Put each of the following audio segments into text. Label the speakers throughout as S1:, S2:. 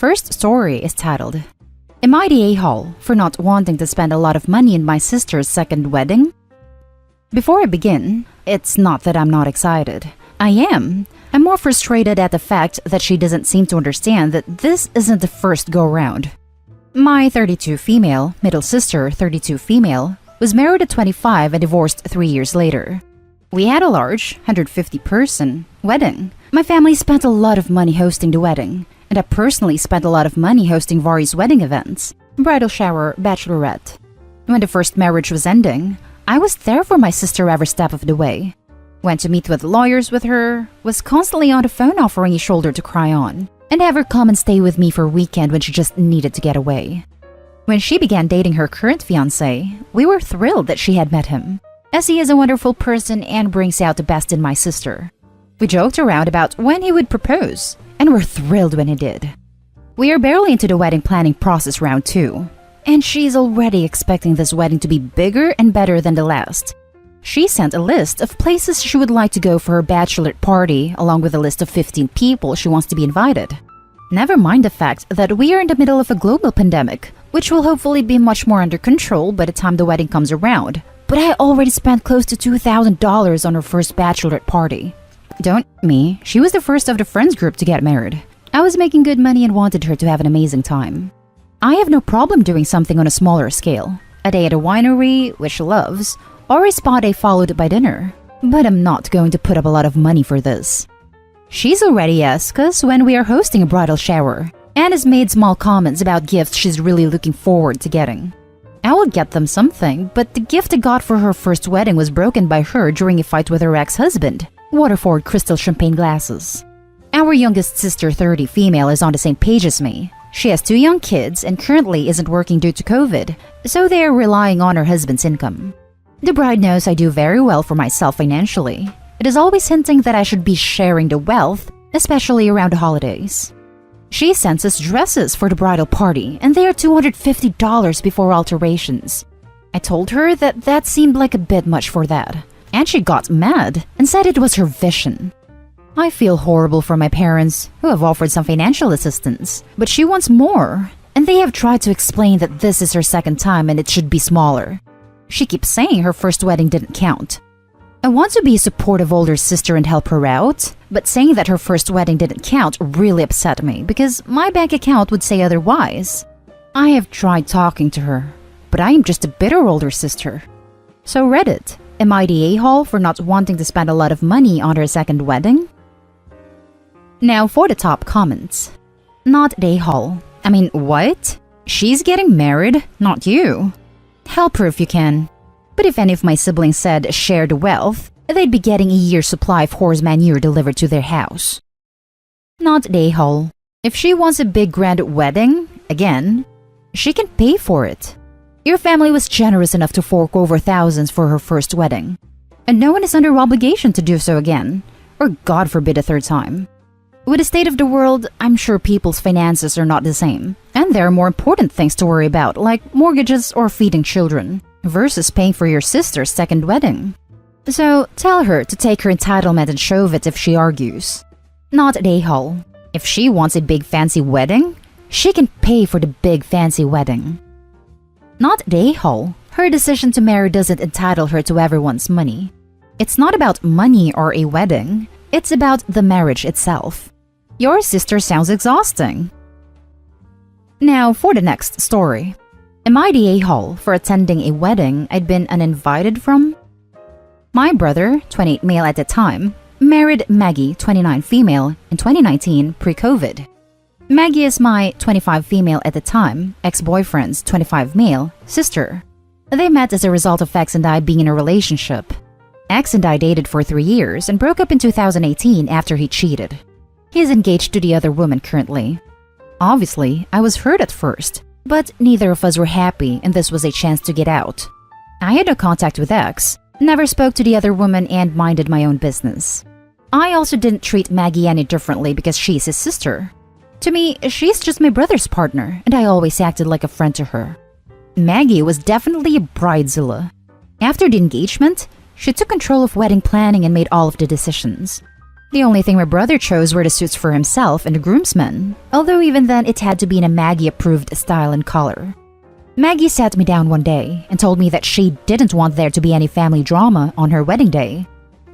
S1: first story is titled, Am I the a-hole for not wanting to spend a lot of money in my sister's second wedding? Before I begin, it's not that I'm not excited. I am. I'm more frustrated at the fact that she doesn't seem to understand that this isn't the first go-round. My 32 female, middle sister 32 female, was married at 25 and divorced 3 years later. We had a large, 150-person wedding. My family spent a lot of money hosting the wedding, and I personally spent a lot of money hosting various wedding events, bridal shower, bachelorette. When the first marriage was ending, I was there for my sister every step of the way. Went to meet with lawyers with her, was constantly on the phone offering a shoulder to cry on, and have her come and stay with me for a weekend when she just needed to get away. When she began dating her current fiancé, we were thrilled that she had met him, as he is a wonderful person and brings out the best in my sister. We joked around about when he would propose, and were thrilled when he did. We are barely into the wedding planning process round 2, and she's already expecting this wedding to be bigger and better than the last. She sent a list of places she would like to go for her bachelorette party, along with a list of 15 people she wants to be invited. Never mind the fact that we are in the middle of a global pandemic, which will hopefully be much more under control by the time the wedding comes around. But I already spent close to $2,000 on her first bachelorette party. Don't me, she was the first of the friends group to get married. I was making good money and wanted her to have an amazing time. I have no problem doing something on a smaller scale. A day at a winery, which she loves, or a spa day followed by dinner. But I'm not going to put up a lot of money for this. She's already asked us when we are hosting a bridal shower, and has made small comments about gifts she's really looking forward to getting. I will get them something, but the gift I got for her first wedding was broken by her during a fight with her ex-husband. Waterford crystal champagne glasses. Our youngest sister, 30 female, is on the same page as me. She has 2 young kids and currently isn't working due to COVID, so they are relying on her husband's income. The bride knows I do very well for myself financially. It is always hinting that I should be sharing the wealth, especially around the holidays. She sends us dresses for the bridal party, and they are $250 before alterations. I told her that that seemed like a bit much for that, and she got mad and said it was her vision. I feel horrible for my parents, who have offered some financial assistance, but she wants more, and they have tried to explain that this is her second time and it should be smaller. She keeps saying her first wedding didn't count. I want to be a supportive older sister and help her out, but saying that her first wedding didn't count really upset me because my bank account would say otherwise. I have tried talking to her, but I am just a bitter older sister. So Reddit, am I the a-hole for not wanting to spend a lot of money on her second wedding? Now for the top comments. Not the a-hole. I mean, what? She's getting married, not you. Help her if you can. But if any of my siblings said share the wealth, they'd be getting a year's supply of horse manure delivered to their house. Not the a-hole. If she wants a big grand wedding, again, she can pay for it. Your family was generous enough to fork over thousands for her first wedding, and no one is under obligation to do so again, or God forbid a third time. With the state of the world, I'm sure people's finances are not the same, and there are more important things to worry about, like mortgages or feeding children, versus paying for your sister's second wedding. So tell her to take her entitlement and shove it if she argues. Not the a-hole. If she wants a big fancy wedding, she can pay for the big fancy wedding. Not the a-hole. Her decision to marry doesn't entitle her to everyone's money. It's not about money or a wedding. It's about the marriage itself. Your sister sounds exhausting. Now for the next story. Am I the a-hole for attending a wedding I'd been uninvited from? My brother, 28 male at the time, married Maggie, 29 female, in 2019 pre-COVID. Maggie is my 25 female at the time, ex-boyfriend's 25 male, sister. They met as a result of X and I being in a relationship. X and I dated for 3 years and broke up in 2018 after he cheated. He is engaged to the other woman currently. Obviously, I was hurt at first, but neither of us were happy and this was a chance to get out. I had no contact with X, never spoke to the other woman and minded my own business. I also didn't treat Maggie any differently because she's his sister. To me, she's just my brother's partner and I always acted like a friend to her. Maggie was definitely a bridezilla. After the engagement, she took control of wedding planning and made all of the decisions. The only thing my brother chose were the suits for himself and the groomsmen, although even then it had to be in a Maggie-approved style and color. Maggie sat me down one day and told me that she didn't want there to be any family drama on her wedding day.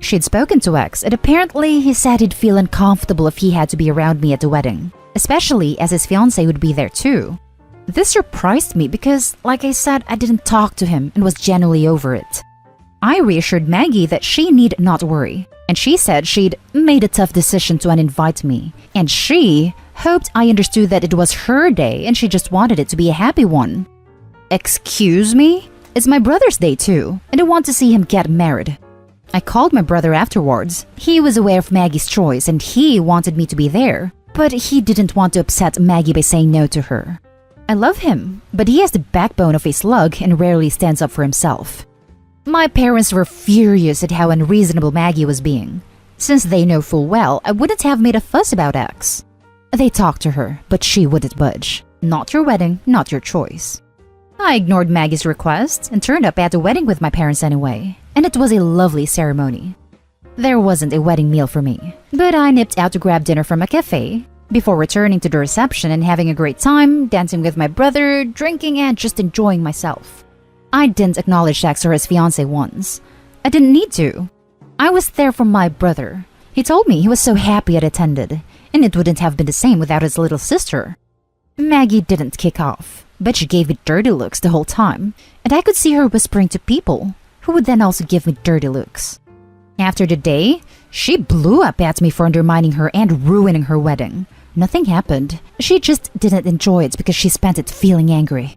S1: She'd spoken to X, and apparently he said he'd feel uncomfortable if he had to be around me at the wedding, especially as his fiancée would be there too. This surprised me because, like I said, I didn't talk to him and was genuinely over it. I reassured Maggie that she need not worry, and she said she'd made a tough decision to uninvite me, and she hoped I understood that it was her day and she just wanted it to be a happy one. Excuse me? It's my brother's day too, and I want to see him get married. I called my brother afterwards. He was aware of Maggie's choice and he wanted me to be there, but he didn't want to upset Maggie by saying no to her. I love him, but he has the backbone of a slug and rarely stands up for himself. My parents were furious at how unreasonable Maggie was being. Since they know full well I wouldn't have made a fuss about X. They talked to her, but she wouldn't budge. Not your wedding, not your choice. I ignored Maggie's request and turned up at the wedding with my parents anyway, and it was a lovely ceremony. There wasn't a wedding meal for me, but I nipped out to grab dinner from a cafe before returning to the reception and having a great time, dancing with my brother, drinking and just enjoying myself. I didn't acknowledge X or his fiancée once. I didn't need to. I was there for my brother. He told me he was so happy I'd attended, and it wouldn't have been the same without his little sister. Maggie didn't kick off, but she gave me dirty looks the whole time, and I could see her whispering to people, who would then also give me dirty looks. After the day, she blew up at me for undermining her and ruining her wedding. Nothing happened. She just didn't enjoy it because she spent it feeling angry.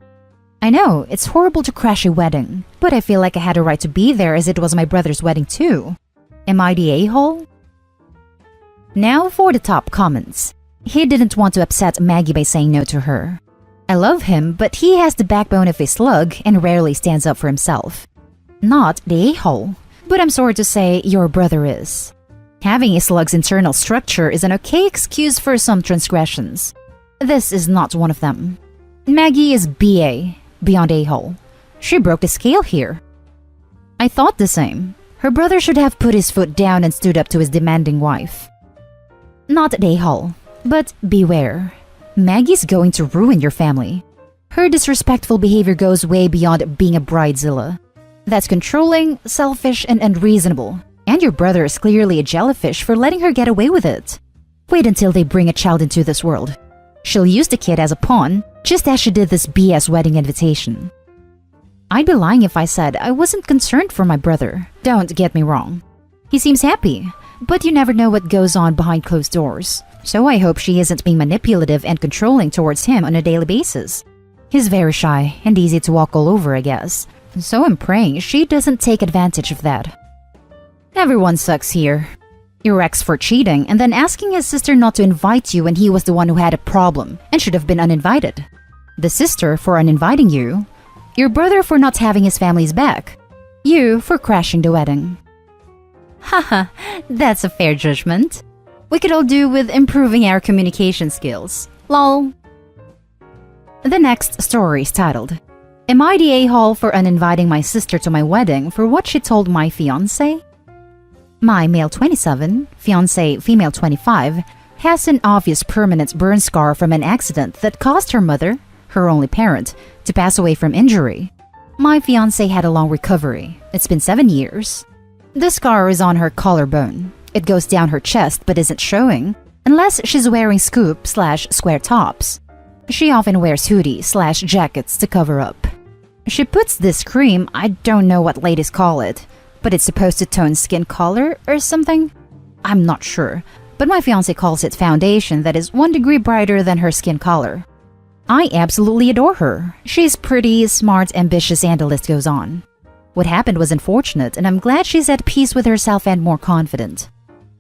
S1: I know, it's horrible to crash a wedding, but I feel like I had a right to be there as it was my brother's wedding too. Am I the a-hole? Now for the top comments. He didn't want to upset Maggie by saying no to her. I love him, but he has the backbone of a slug and rarely stands up for himself. Not the a-hole, but I'm sorry to say your brother is. Having a slug's internal structure is an okay excuse for some transgressions. This is not one of them. Maggie is BA, beyond a-hole. She broke the scale here. I thought the same. Her brother should have put his foot down and stood up to his demanding wife. Not the a-hole, but beware. Maggie's going to ruin your family. Her disrespectful behavior goes way beyond being a bridezilla. That's controlling, selfish, and unreasonable. And your brother is clearly a jellyfish for letting her get away with it. Wait until they bring a child into this world. She'll use the kid as a pawn, just as she did this BS wedding invitation. I'd be lying if I said I wasn't concerned for my brother. Don't get me wrong. He seems happy, but you never know what goes on behind closed doors. So I hope she isn't being manipulative and controlling towards him on a daily basis. He's very shy and easy to walk all over, I guess. So I'm praying she doesn't take advantage of that. Everyone sucks here. Your ex for cheating and then asking his sister not to invite you when he was the one who had a problem and should have been uninvited. The sister for uninviting you. Your brother for not having his family's back. You for crashing the wedding. Haha, that's a fair judgment. We could all do with improving our communication skills. Lol. The next story is titled, Am I the a-hole for uninviting my sister to my wedding for what she told my fiancé? My male 27, fiancé female 25, has an obvious permanent burn scar from an accident that caused her mother, her only parent, to pass away from injury. My fiancé had a long recovery. It's been 7 years. The scar is on her collarbone. It goes down her chest but isn't showing, unless she's wearing scoop/square tops. She often wears hoodies/jackets to cover up. She puts this cream, I don't know what ladies call it, but it's supposed to tone skin color or something? I'm not sure, but my fiancé calls it foundation that is 1 degree brighter than her skin color. I absolutely adore her. She's pretty, smart, ambitious, and the list goes on. What happened was unfortunate, and I'm glad she's at peace with herself and more confident.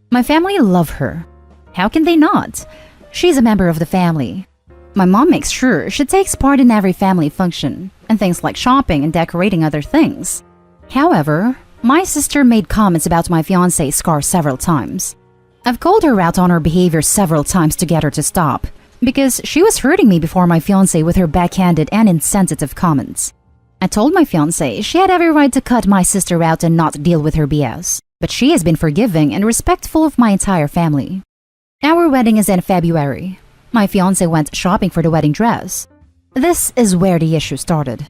S1: My family love her. How can they not? She's a member of the family. My mom makes sure she takes part in every family function, and things like shopping and decorating other things. However, my sister made comments about my fiancé's scar several times. I've called her out on her behavior several times to get her to stop, because she was hurting me before my fiancé with her backhanded and insensitive comments. I told my fiancé she had every right to cut my sister out and not deal with her BS, but she has been forgiving and respectful of my entire family. Our wedding is in February. My fiancé went shopping for the wedding dress. This is where the issue started.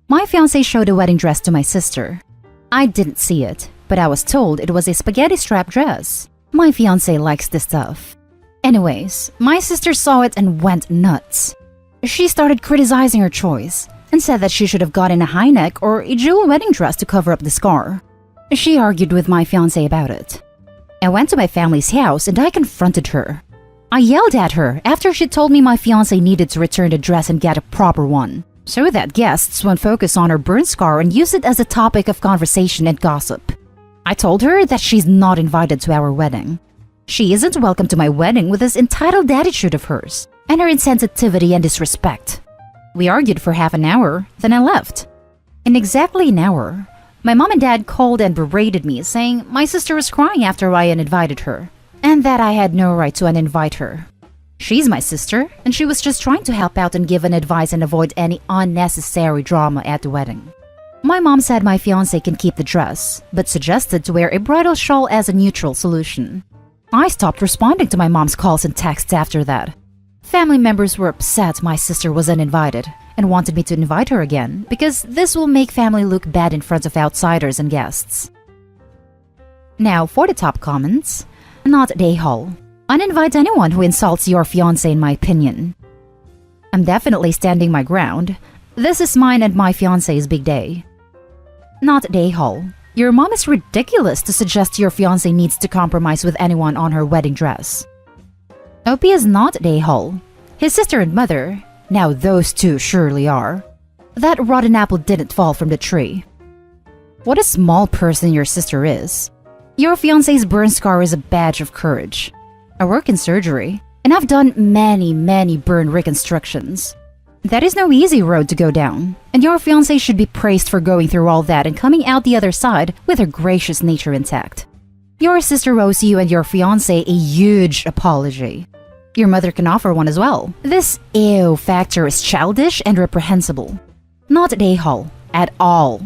S1: My fiancé showed the wedding dress to my sister. I didn't see it, but I was told it was a spaghetti strap dress. My fiancé likes this stuff. Anyways, my sister saw it and went nuts. She started criticizing her choice and said that she should have gotten a high neck or a jewel wedding dress to cover up the scar. She argued with my fiancé about it. I went to my family's house and I confronted her. I yelled at her after she told me my fiancé needed to return the dress and get a proper one, so that guests won't focus on her burn scar and use it as a topic of conversation and gossip. I told her that she's not invited to our wedding. She isn't welcome to my wedding with this entitled attitude of hers and her insensitivity and disrespect. We argued for half an hour, then I left. In exactly an hour, my mom and dad called and berated me, saying my sister was crying after I uninvited her, and that I had no right to uninvite her. She's my sister, and she was just trying to help out and give an advice and avoid any unnecessary drama at the wedding. My mom said my fiancé can keep the dress, but suggested to wear a bridal shawl as a neutral solution. I stopped responding to my mom's calls and texts after that. Family members were upset my sister was uninvited and wanted me to invite her again because this will make family look bad in front of outsiders and guests. Now for the top comments. Not day hall. Uninvite anyone who insults your fiancé in my opinion. I'm definitely standing my ground. This is mine and my fiancé's big day. Not day hall. Your mom is ridiculous to suggest your fiancé needs to compromise with anyone on her wedding dress. OP is not day hall. His sister and mother, now those two surely are. That rotten apple didn't fall from the tree. What a small person your sister is. Your fiancé's burn scar is a badge of courage. I work in surgery, and I've done many burn reconstructions. That is no easy road to go down, and your fiancé should be praised for going through all that and coming out the other side with her gracious nature intact. Your sister owes you and your fiancé a huge apology. Your mother can offer one as well. This ew factor is childish and reprehensible. Not day hall at all.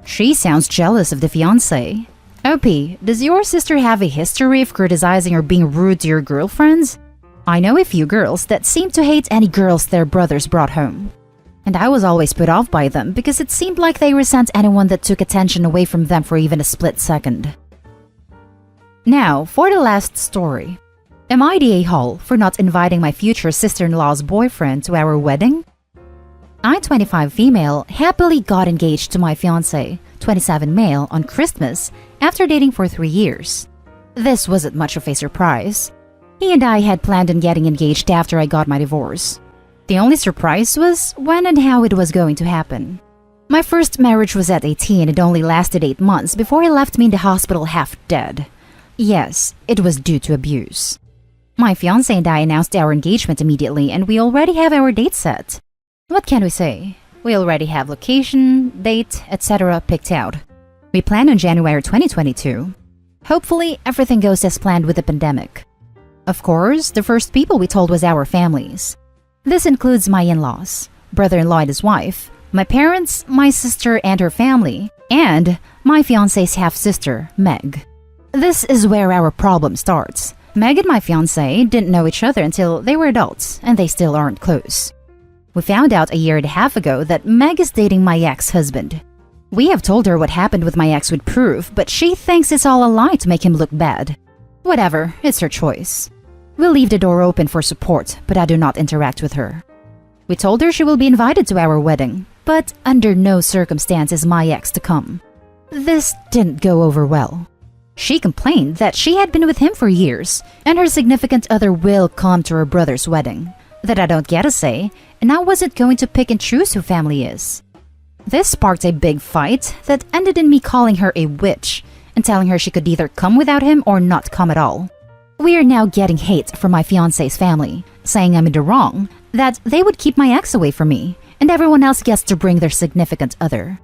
S1: She sounds jealous of the fiancé. OP, does your sister have a history of criticizing or being rude to your girlfriends? I know a few girls that seem to hate any girls their brothers brought home. And I was always put off by them because it seemed like they resent anyone that took attention away from them for even a split second. Now, for the last story. Am I the a-hole for not inviting my future sister-in-law's boyfriend to our wedding? I, 25 female, happily got engaged to my fiancé, 27 male, on Christmas after dating for 3 years. This wasn't much of a surprise. He and I had planned on getting engaged after I got my divorce. The only surprise was when and how it was going to happen. My first marriage was at 18 and only lasted 8 months before he left me in the hospital half dead. Yes, it was due to abuse. My fiancé and I announced our engagement immediately and we already have our date set. What can we say? We already have location, date, etc. picked out. We plan on January 2022. Hopefully, everything goes as planned with the pandemic. Of course, the first people we told was our families. This includes my in-laws, brother-in-law and his wife, my parents, my sister and her family, and my fiancé's half-sister, Meg. This is where our problem starts. Meg and my fiancé didn't know each other until they were adults, and they still aren't close. We found out a year and a half ago that Meg is dating my ex-husband. We have told her what happened with my ex with proof, but she thinks it's all a lie to make him look bad. Whatever, it's her choice. We'll leave the door open for support, but I do not interact with her. We told her she will be invited to our wedding, but under no circumstance is my ex to come. This didn't go over well. She complained that she had been with him for years, and her significant other will come to her brother's wedding. That I don't get a say, and I wasn't going to pick and choose who family is. This sparked a big fight that ended in me calling her a witch and telling her she could either come without him or not come at all. We are now getting hate from my fiancé's family, saying I'm in the wrong, that they would keep my ex away from me, and everyone else gets to bring their significant other.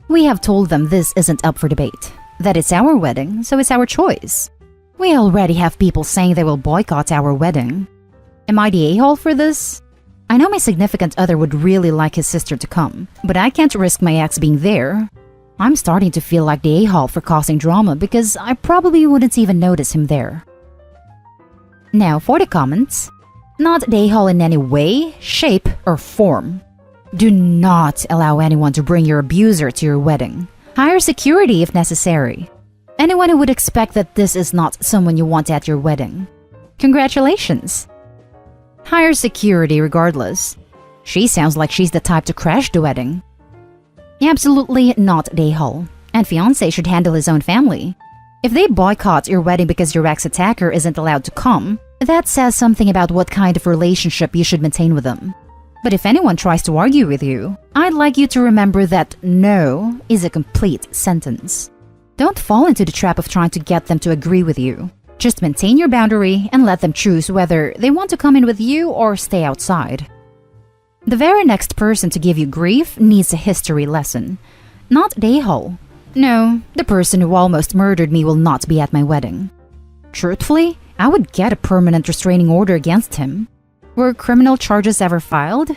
S1: We have told them this isn't up for debate, that it's our wedding, so it's our choice. We already have people saying they will boycott our wedding. Am I the a-hole for this? I know my significant other would really like his sister to come, but I can't risk my ex being there. I'm starting to feel like the a-hole for causing drama because I probably wouldn't even notice him there. Now for the comments. Not the a-hole in any way, shape, or form. Do not allow anyone to bring your abuser to your wedding. Hire security if necessary. Anyone who would expect that this is not someone you want at your wedding. Congratulations. Hire security regardless. She sounds like she's the type to crash the wedding. Absolutely not the a-hole. And fiancé should handle his own family. If they boycott your wedding because your ex-attacker isn't allowed to come, that says something about what kind of relationship you should maintain with them. But if anyone tries to argue with you, I'd like you to remember that no is a complete sentence. Don't fall into the trap of trying to get them to agree with you. Just maintain your boundary and let them choose whether they want to come in with you or stay outside. The very next person to give you grief needs a history lesson, not the a-hole. No, the person who almost murdered me will not be at my wedding. Truthfully, I would get a permanent restraining order against him. Were criminal charges ever filed?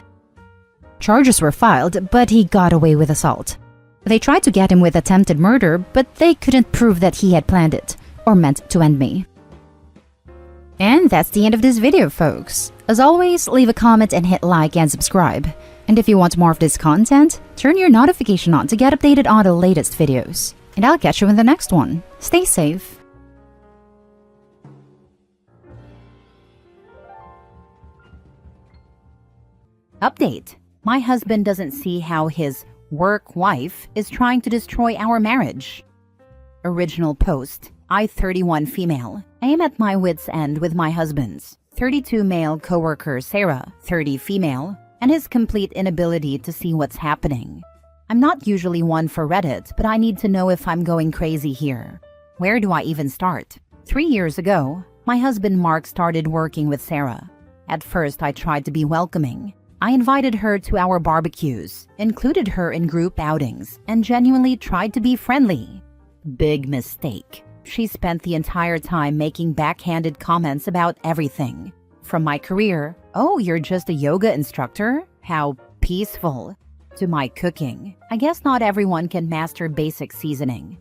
S1: Charges were filed, but he got away with assault. They tried to get him with attempted murder, but they couldn't prove that he had planned it or meant to end me. And that's the end of this video, folks. As always, leave a comment and hit like and subscribe. And if you want more of this content, turn your notification on to get updated on the latest videos. And I'll catch you in the next one. Stay safe.
S2: Update. My husband doesn't see how his work wife is trying to destroy our marriage. Original post. I, 31 female. I am at my wit's end with my husband's 32 male coworker Sarah, 30 female, and his complete inability to see what's happening. I'm not usually one for Reddit, but I need to know if I'm going crazy here. Where do I even start? 3 years ago, my husband Mark started working with Sarah. At first, I tried to be welcoming. I invited her to our barbecues, included her in group outings, and genuinely tried to be friendly. Big mistake. She spent the entire time making backhanded comments about everything. From my career, oh, you're just a yoga instructor? How peaceful. To my cooking. I guess not everyone can master basic seasoning.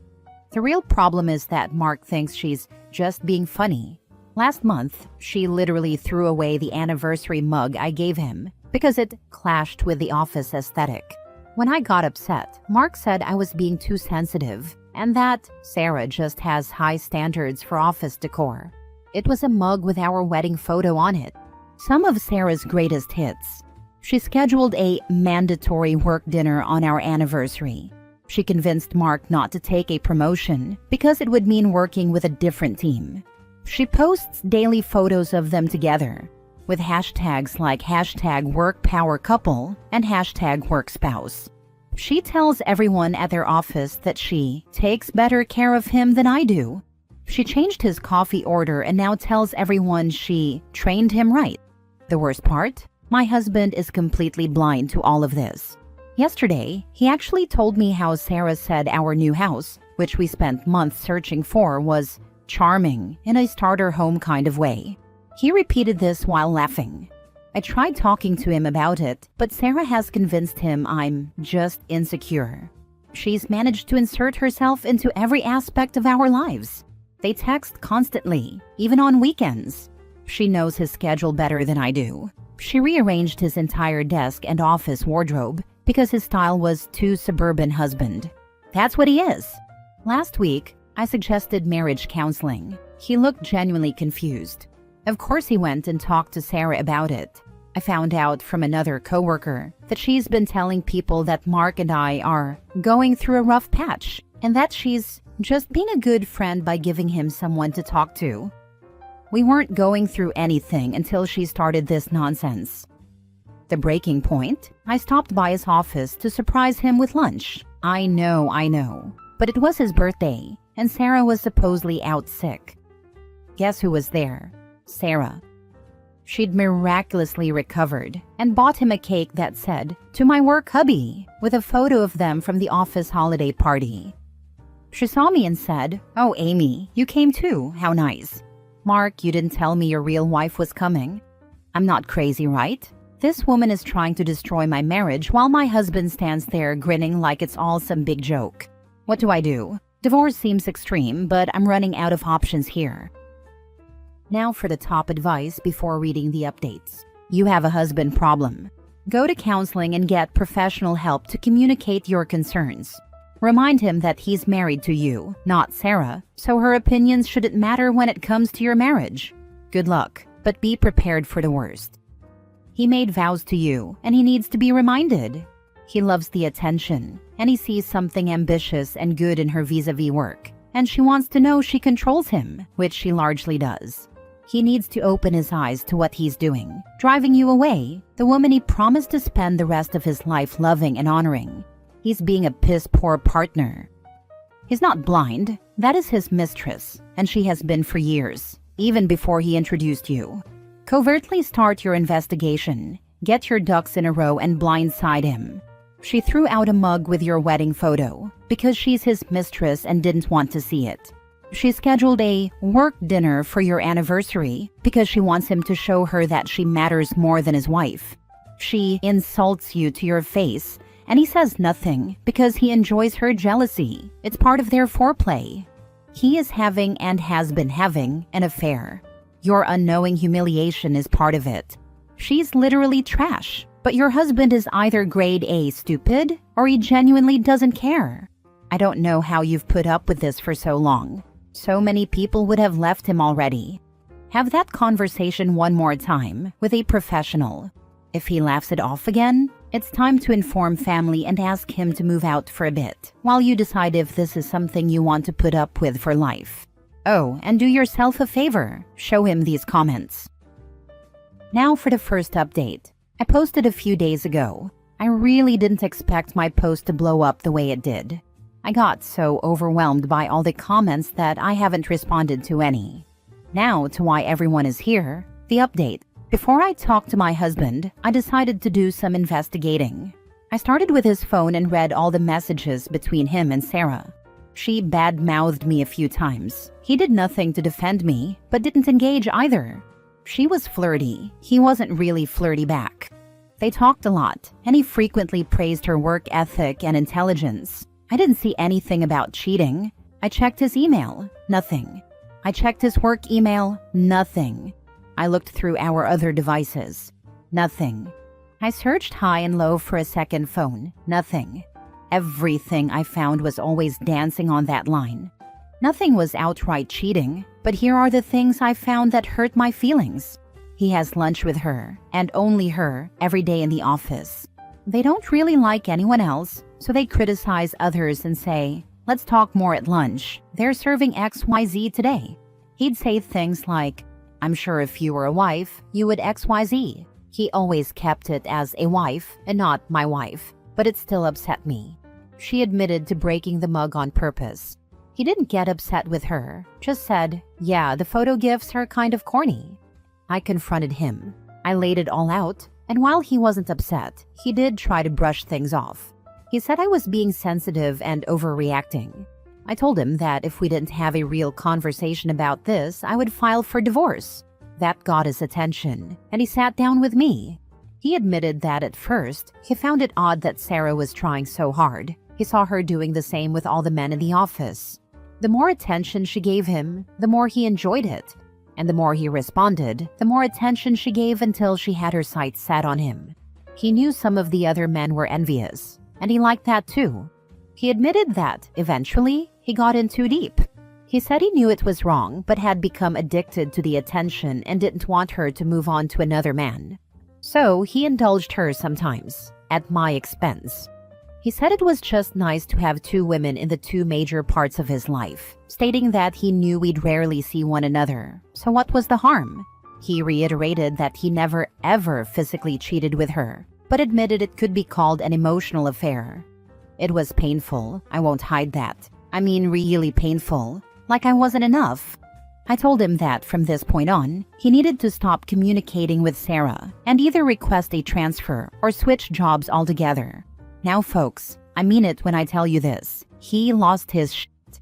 S2: The real problem is that Mark thinks she's just being funny. Last month, she literally threw away the anniversary mug I gave him because it clashed with the office aesthetic. When I got upset, Mark said I was being too sensitive and that Sarah just has high standards for office decor. It was a mug with our wedding photo on it. Some of Sarah's greatest hits. She scheduled a mandatory work dinner on our anniversary. She convinced Mark not to take a promotion because it would mean working with a different team. She posts daily photos of them together with hashtags like #WorkPowerCouple and #WorkSpouse. She tells everyone at their office that she takes better care of him than I do. She changed his coffee order and now tells everyone she trained him right. The worst part? My husband is completely blind to all of this. Yesterday, he actually told me how Sarah said our new house, which we spent months searching for, was charming in a starter home kind of way. He repeated this while laughing. I tried talking to him about it, but Sarah has convinced him I'm just insecure. She's managed to insert herself into every aspect of our lives. They text constantly, even on weekends. She knows his schedule better than I do. She rearranged his entire desk and office wardrobe because his style was too suburban husband. That's what he is. Last week, I suggested marriage counseling. He looked genuinely confused. Of course, he went and talked to Sarah about it. I found out from another coworker that she's been telling people that Mark and I are going through a rough patch and that she's just being a good friend by giving him someone to talk to. We weren't going through anything until she started this nonsense. The breaking point? I stopped by his office to surprise him with lunch. I know. But it was his birthday, and Sarah was supposedly out sick. Guess who was there? Sarah. She'd miraculously recovered and bought him a cake that said, "To my work hubby," with a photo of them from the office holiday party. She saw me and said, "Oh, Amy, you came too. How nice. Mark, you didn't tell me your real wife was coming." I'm not crazy, right? This woman is trying to destroy my marriage while my husband stands there grinning like it's all some big joke. What do I do? Divorce seems extreme, but I'm running out of options here. Now for the top advice before reading the updates. You have a husband problem. Go to counseling and get professional help to communicate your concerns. Remind him that he's married to you, not Sarah, so her opinions shouldn't matter when it comes to your marriage. Good luck, but be prepared for the worst. He made vows to you, and he needs to be reminded. He loves the attention, and he sees something ambitious and good in her vis-a-vis work, and she wants to know she controls him, which she largely does. He needs to open his eyes to what he's doing, driving you away, the woman he promised to spend the rest of his life loving and honoring. He's being a piss-poor partner. He's not blind. That is his mistress, and she has been for years, even before he introduced you. Covertly start your investigation. Get your ducks in a row and blindside him. She threw out a mug with your wedding photo because she's his mistress and didn't want to see it. She scheduled a work dinner for your anniversary because she wants him to show her that she matters more than his wife. She insults you to your face, and he says nothing because he enjoys her jealousy. It's part of their foreplay. He is having and has been having an affair. Your unknowing humiliation is part of it. She's literally trash, but your husband is either grade A stupid or he genuinely doesn't care. I don't know how you've put up with this for so long. So many people would have left him already. Have that conversation one more time with a professional. If he laughs it off again, it's time to inform family and ask him to move out for a bit while you decide if this is something you want to put up with for life. Oh, and do yourself a favor. Show him these comments. Now for the first update. I posted a few days ago. I really didn't expect my post to blow up the way it did. I got so overwhelmed by all the comments that I haven't responded to any. Now to why everyone is here, the update. Before I talked to my husband, I decided to do some investigating. I started with his phone and read all the messages between him and Sarah. She bad-mouthed me a few times. He did nothing to defend me, but didn't engage either. She was flirty. He wasn't really flirty back. They talked a lot, and he frequently praised her work ethic and intelligence. I didn't see anything about cheating. I checked his email. Nothing. I checked his work email. Nothing. I looked through our other devices. Nothing. I searched high and low for a second phone. Nothing. Everything I found was always dancing on that line. Nothing was outright cheating, but here are the things I found that hurt my feelings. He has lunch with her, and only her, every day in the office. They don't really like anyone else, so they criticize others and say, "Let's talk more at lunch. They're serving XYZ today." He'd say things like, "I'm sure if you were a wife, you would XYZ." He always kept it as a wife and not my wife, but it still upset me. She admitted to breaking the mug on purpose. He didn't get upset with her, just said, "Yeah, the photo gifts are kind of corny." I confronted him. I laid it all out, and while he wasn't upset, he did try to brush things off. He said I was being sensitive and overreacting. I told him that if we didn't have a real conversation about this, I would file for divorce. That got his attention, and he sat down with me. He admitted that at first, he found it odd that Sarah was trying so hard. He saw her doing the same with all the men in the office. The more attention she gave him, the more he enjoyed it. And the more he responded, the more attention she gave until she had her sights set on him. He knew some of the other men were envious, and he liked that too. He admitted that, eventually, he got in too deep. He said he knew it was wrong, but had become addicted to the attention and didn't want her to move on to another man. So he indulged her sometimes, at my expense. He said it was just nice to have two women in the two major parts of his life, stating that he knew we'd rarely see one another. So what was the harm? He reiterated that he never ever physically cheated with her, but admitted it could be called an emotional affair. It was painful, I won't hide that. I mean really painful, like I wasn't enough. I told him that from this point on, he needed to stop communicating with Sarah and either request a transfer or switch jobs altogether. Now folks, I mean it when I tell you this. He lost his shit.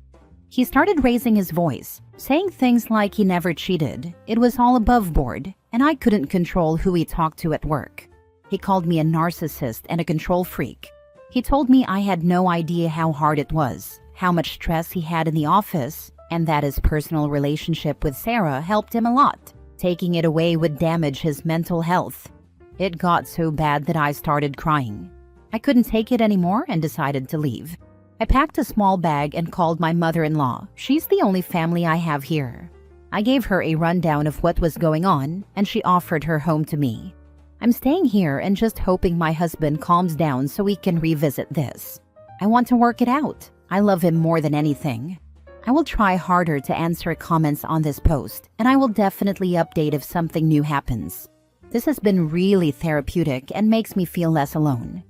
S2: He started raising his voice, saying things like he never cheated, it was all above board, and I couldn't control who he talked to at work. He called me a narcissist and a control freak. He told me I had no idea how hard it was, how much stress he had in the office, and that his personal relationship with Sarah helped him a lot. Taking it away would damage his mental health. It got so bad that I started crying. I couldn't take it anymore and decided to leave. I packed a small bag and called my mother-in-law. She's the only family I have here. I gave her a rundown of what was going on, and she offered her home to me. I'm staying here and just hoping my husband calms down so we can revisit this. I want to work it out. I love him more than anything. I will try harder to answer comments on this post, and I will definitely update if something new happens. This has been really therapeutic and makes me feel less alone.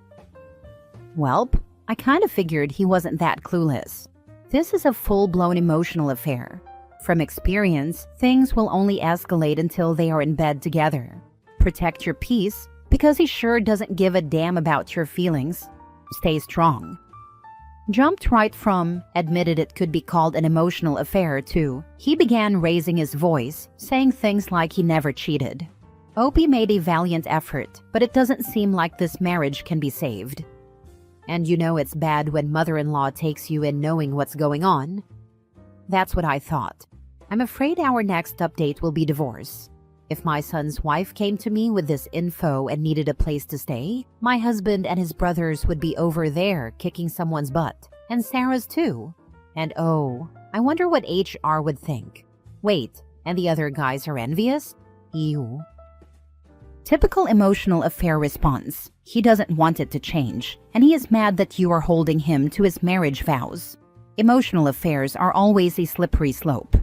S2: Welp, I kind of figured he wasn't that clueless. This is a full-blown emotional affair. From experience, things will only escalate until they are in bed together. Protect your peace, because he sure doesn't give a damn about your feelings. Stay strong. Jumped right from admitted it could be called an emotional affair to he began raising his voice, saying things like he never cheated. Opie made a valiant effort, but it doesn't seem like this marriage can be saved. And you know it's bad when mother-in-law takes you in knowing what's going on. That's what I thought. I'm afraid our next update will be divorce. If my son's wife came to me with this info and needed a place to stay, my husband and his brothers would be over there kicking someone's butt. And Sarah's too. And oh, I wonder what HR would think. Wait, and the other guys are envious? Ew. Typical emotional affair response. He doesn't want it to change, and he is mad that you are holding him to his marriage vows. Emotional affairs are always a slippery slope.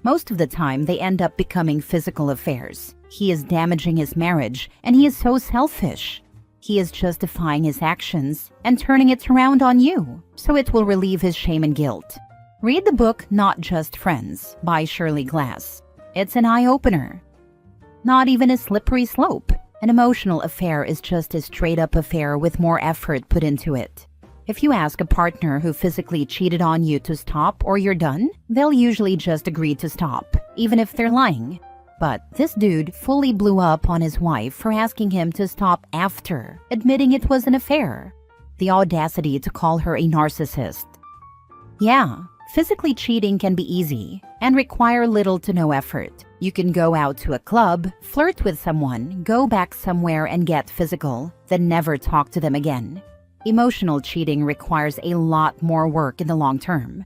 S2: Most of the time, they end up becoming physical affairs. He is damaging his marriage, and he is so selfish. He is justifying his actions and turning it around on you, so it will relieve his shame and guilt. Read the book Not Just Friends by Shirley Glass. It's an eye-opener. Not even a slippery slope. An emotional affair is just a straight-up affair with more effort put into it. If you ask a partner who physically cheated on you to stop or you're done, they'll usually just agree to stop, even if they're lying. But this dude fully blew up on his wife for asking him to stop after admitting it was an affair. The audacity to call her a narcissist. Yeah, physically cheating can be easy and require little to no effort. You can go out to a club, flirt with someone, go back somewhere and get physical, then never talk to them again. Emotional cheating requires a lot more work in the long term.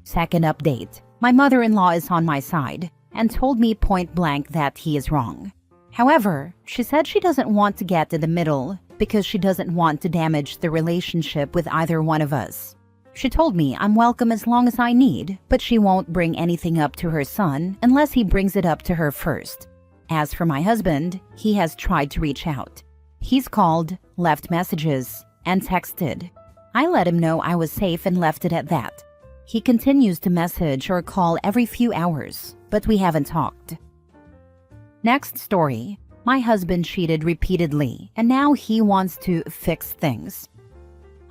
S2: Second update. My mother-in-law is on my side and told me point blank that he is wrong. However, she said she doesn't want to get in the middle because she doesn't want to damage the relationship with either one of us. She told me I'm welcome as long as I need, but she won't bring anything up to her son unless he brings it up to her first. As for my husband, he has tried to reach out. He's called, left messages, and texted. I let him know I was safe and left it at that. He continues to message or call every few hours, but we haven't talked. Next story. My husband cheated repeatedly, and now he wants to fix things.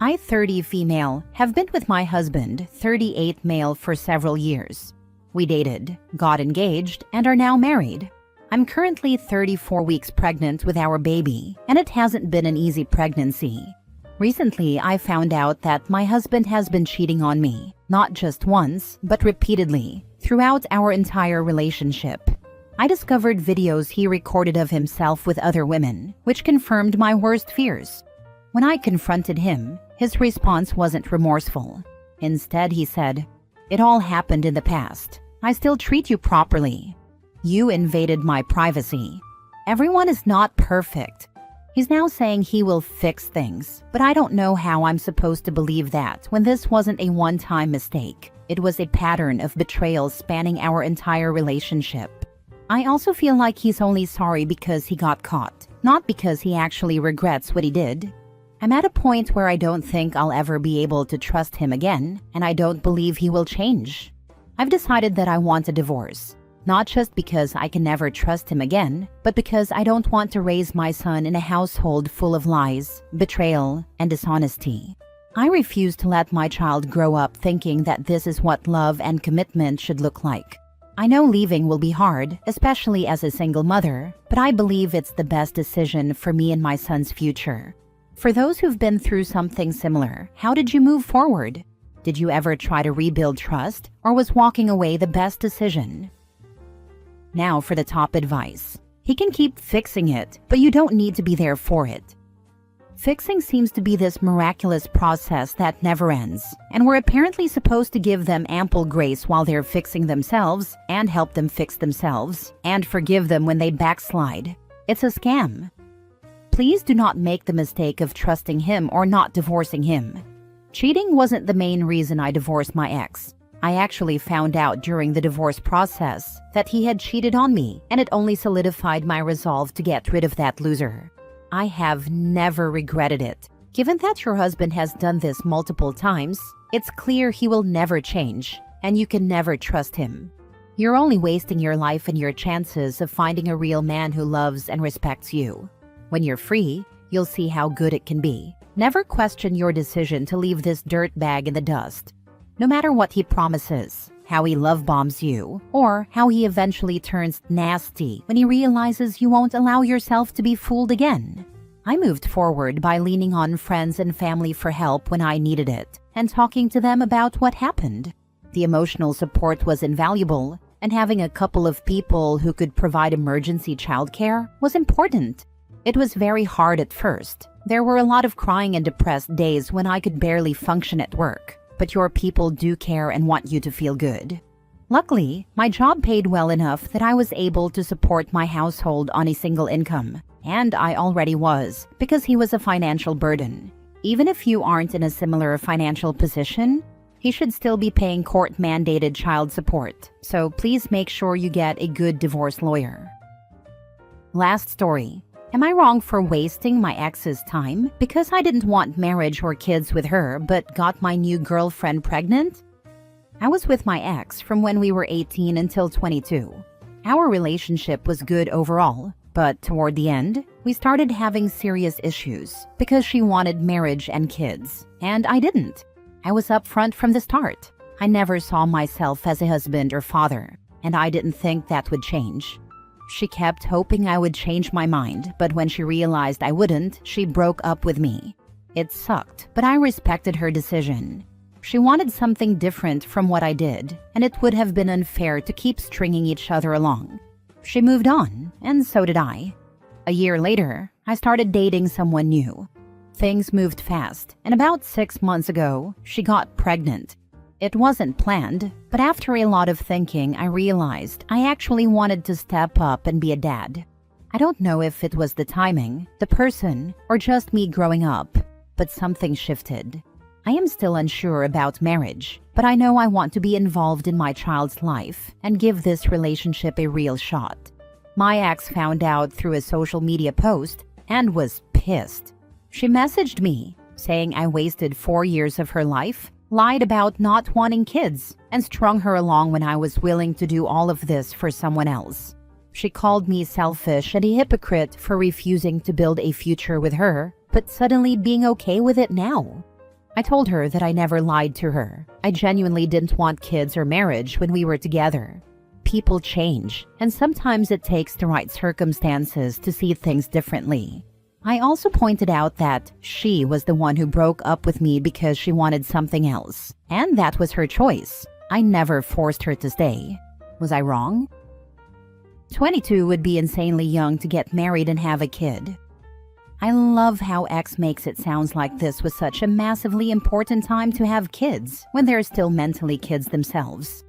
S2: I, 30 female, have been with my husband, 38 male, for several years. We dated, got engaged, and are now married. I'm currently 34 weeks pregnant with our baby, and it hasn't been an easy pregnancy. Recently, I found out that my husband has been cheating on me, not just once, but repeatedly, throughout our entire relationship. I discovered videos he recorded of himself with other women, which confirmed my worst fears. When I confronted him, his response wasn't remorseful. Instead, he said, "It all happened in the past. I still treat you properly. You invaded my privacy. Everyone is not perfect." He's now saying he will fix things, but I don't know how I'm supposed to believe that when this wasn't a one-time mistake. It was a pattern of betrayal spanning our entire relationship. I also feel like he's only sorry because he got caught, not because he actually regrets what he did. I'm at a point where I don't think I'll ever be able to trust him again, and I don't believe he will change. I've decided that I want a divorce. Not just because I can never trust him again, but because I don't want to raise my son in a household full of lies, betrayal, and dishonesty. I refuse to let my child grow up thinking that this is what love and commitment should look like. I know leaving will be hard, especially as a single mother, but I believe it's the best decision for me and my son's future. For those who've been through something similar, how did you move forward? Did you ever try to rebuild trust, or was walking away the best decision? Now for the top advice. He can keep fixing it, but you don't need to be there for it. Fixing seems to be this miraculous process that never ends, and we're apparently supposed to give them ample grace while they're fixing themselves, and help them fix themselves, and forgive them when they backslide. It's a scam. Please do not make the mistake of trusting him or not divorcing him. Cheating wasn't the main reason I divorced my ex. I actually found out during the divorce process that he had cheated on me, and it only solidified my resolve to get rid of that loser. I have never regretted it. Given that your husband has done this multiple times, it's clear he will never change, and you can never trust him. You're only wasting your life and your chances of finding a real man who loves and respects you. When you're free, you'll see how good it can be. Never question your decision to leave this dirtbag in the dust. No matter what he promises, how he love bombs you, or how he eventually turns nasty when he realizes you won't allow yourself to be fooled again. I moved forward by leaning on friends and family for help when I needed it, and talking to them about what happened. The emotional support was invaluable, and having a couple of people who could provide emergency childcare was important. It was very hard at first. There were a lot of crying and depressed days when I could barely function at work. But your people do care and want you to feel good. Luckily, my job paid well enough that I was able to support my household on a single income, and I already was, because he was a financial burden. Even if you aren't in a similar financial position, he should still be paying court-mandated child support, so please make sure you get a good divorce lawyer. Last story. Am I wrong for wasting my ex's time because I didn't want marriage or kids with her but got my new girlfriend pregnant? I was with my ex from when we were 18 until 22. Our relationship was good overall, but toward the end, we started having serious issues because she wanted marriage and kids, and I didn't. I was upfront from the start. I never saw myself as a husband or father, and I didn't think that would change. She kept hoping I would change my mind, but when she realized I wouldn't, she broke up with me. It sucked, but I respected her decision. She wanted something different from what I did, and it would have been unfair to keep stringing each other along. She moved on, and so did I. A year later, I started dating someone new. Things moved fast, and about 6 months ago, she got pregnant. It wasn't planned, but after a lot of thinking, I realized I actually wanted to step up and be a dad. I don't know if it was the timing, the person, or just me growing up, but something shifted. I am still unsure about marriage, but I know I want to be involved in my child's life and give this relationship a real shot. My ex found out through a social media post and was pissed. She messaged me, saying I wasted 4 years of her life, lied about not wanting kids, and strung her along when I was willing to do all of this for someone else. She called me selfish and a hypocrite for refusing to build a future with her, but suddenly being okay with it now. I told her that I never lied to her. I genuinely didn't want kids or marriage when we were together. People change, and sometimes it takes the right circumstances to see things differently. I also pointed out that she was the one who broke up with me because she wanted something else, and that was her choice. I never forced her to stay. Was I wrong? 22 would be insanely young to get married and have a kid. I love how X makes it sound like this was such a massively important time to have kids when they're still mentally kids themselves.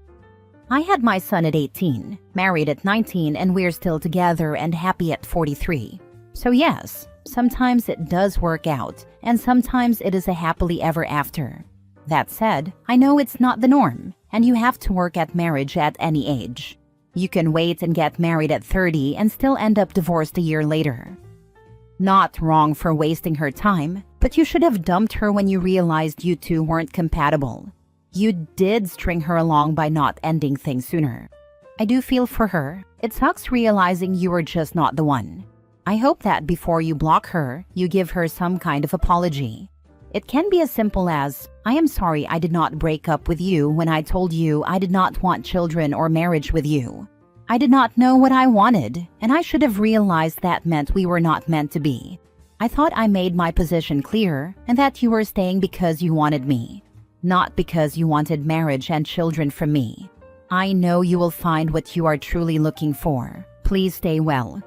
S2: I had my son at 18, married at 19, and we're still together and happy at 43. So yes, sometimes it does work out, and sometimes it is a happily ever after. That said, I know it's not the norm, and you have to work at marriage at any age. You can wait and get married at 30 and still end up divorced a year later. Not wrong for wasting her time, but you should have dumped her when you realized you two weren't compatible. You did string her along by not ending things sooner. I do feel for her. It sucks realizing you were just not the one. I hope that before you block her, you give her some kind of apology. It can be as simple as, I am sorry I did not break up with you when I told you I did not want children or marriage with you. I did not know what I wanted, and I should have realized that meant we were not meant to be. I thought I made my position clear, and that you were staying because you wanted me. not because you wanted marriage and children from me. I know you will find what you are truly looking for. Please stay well.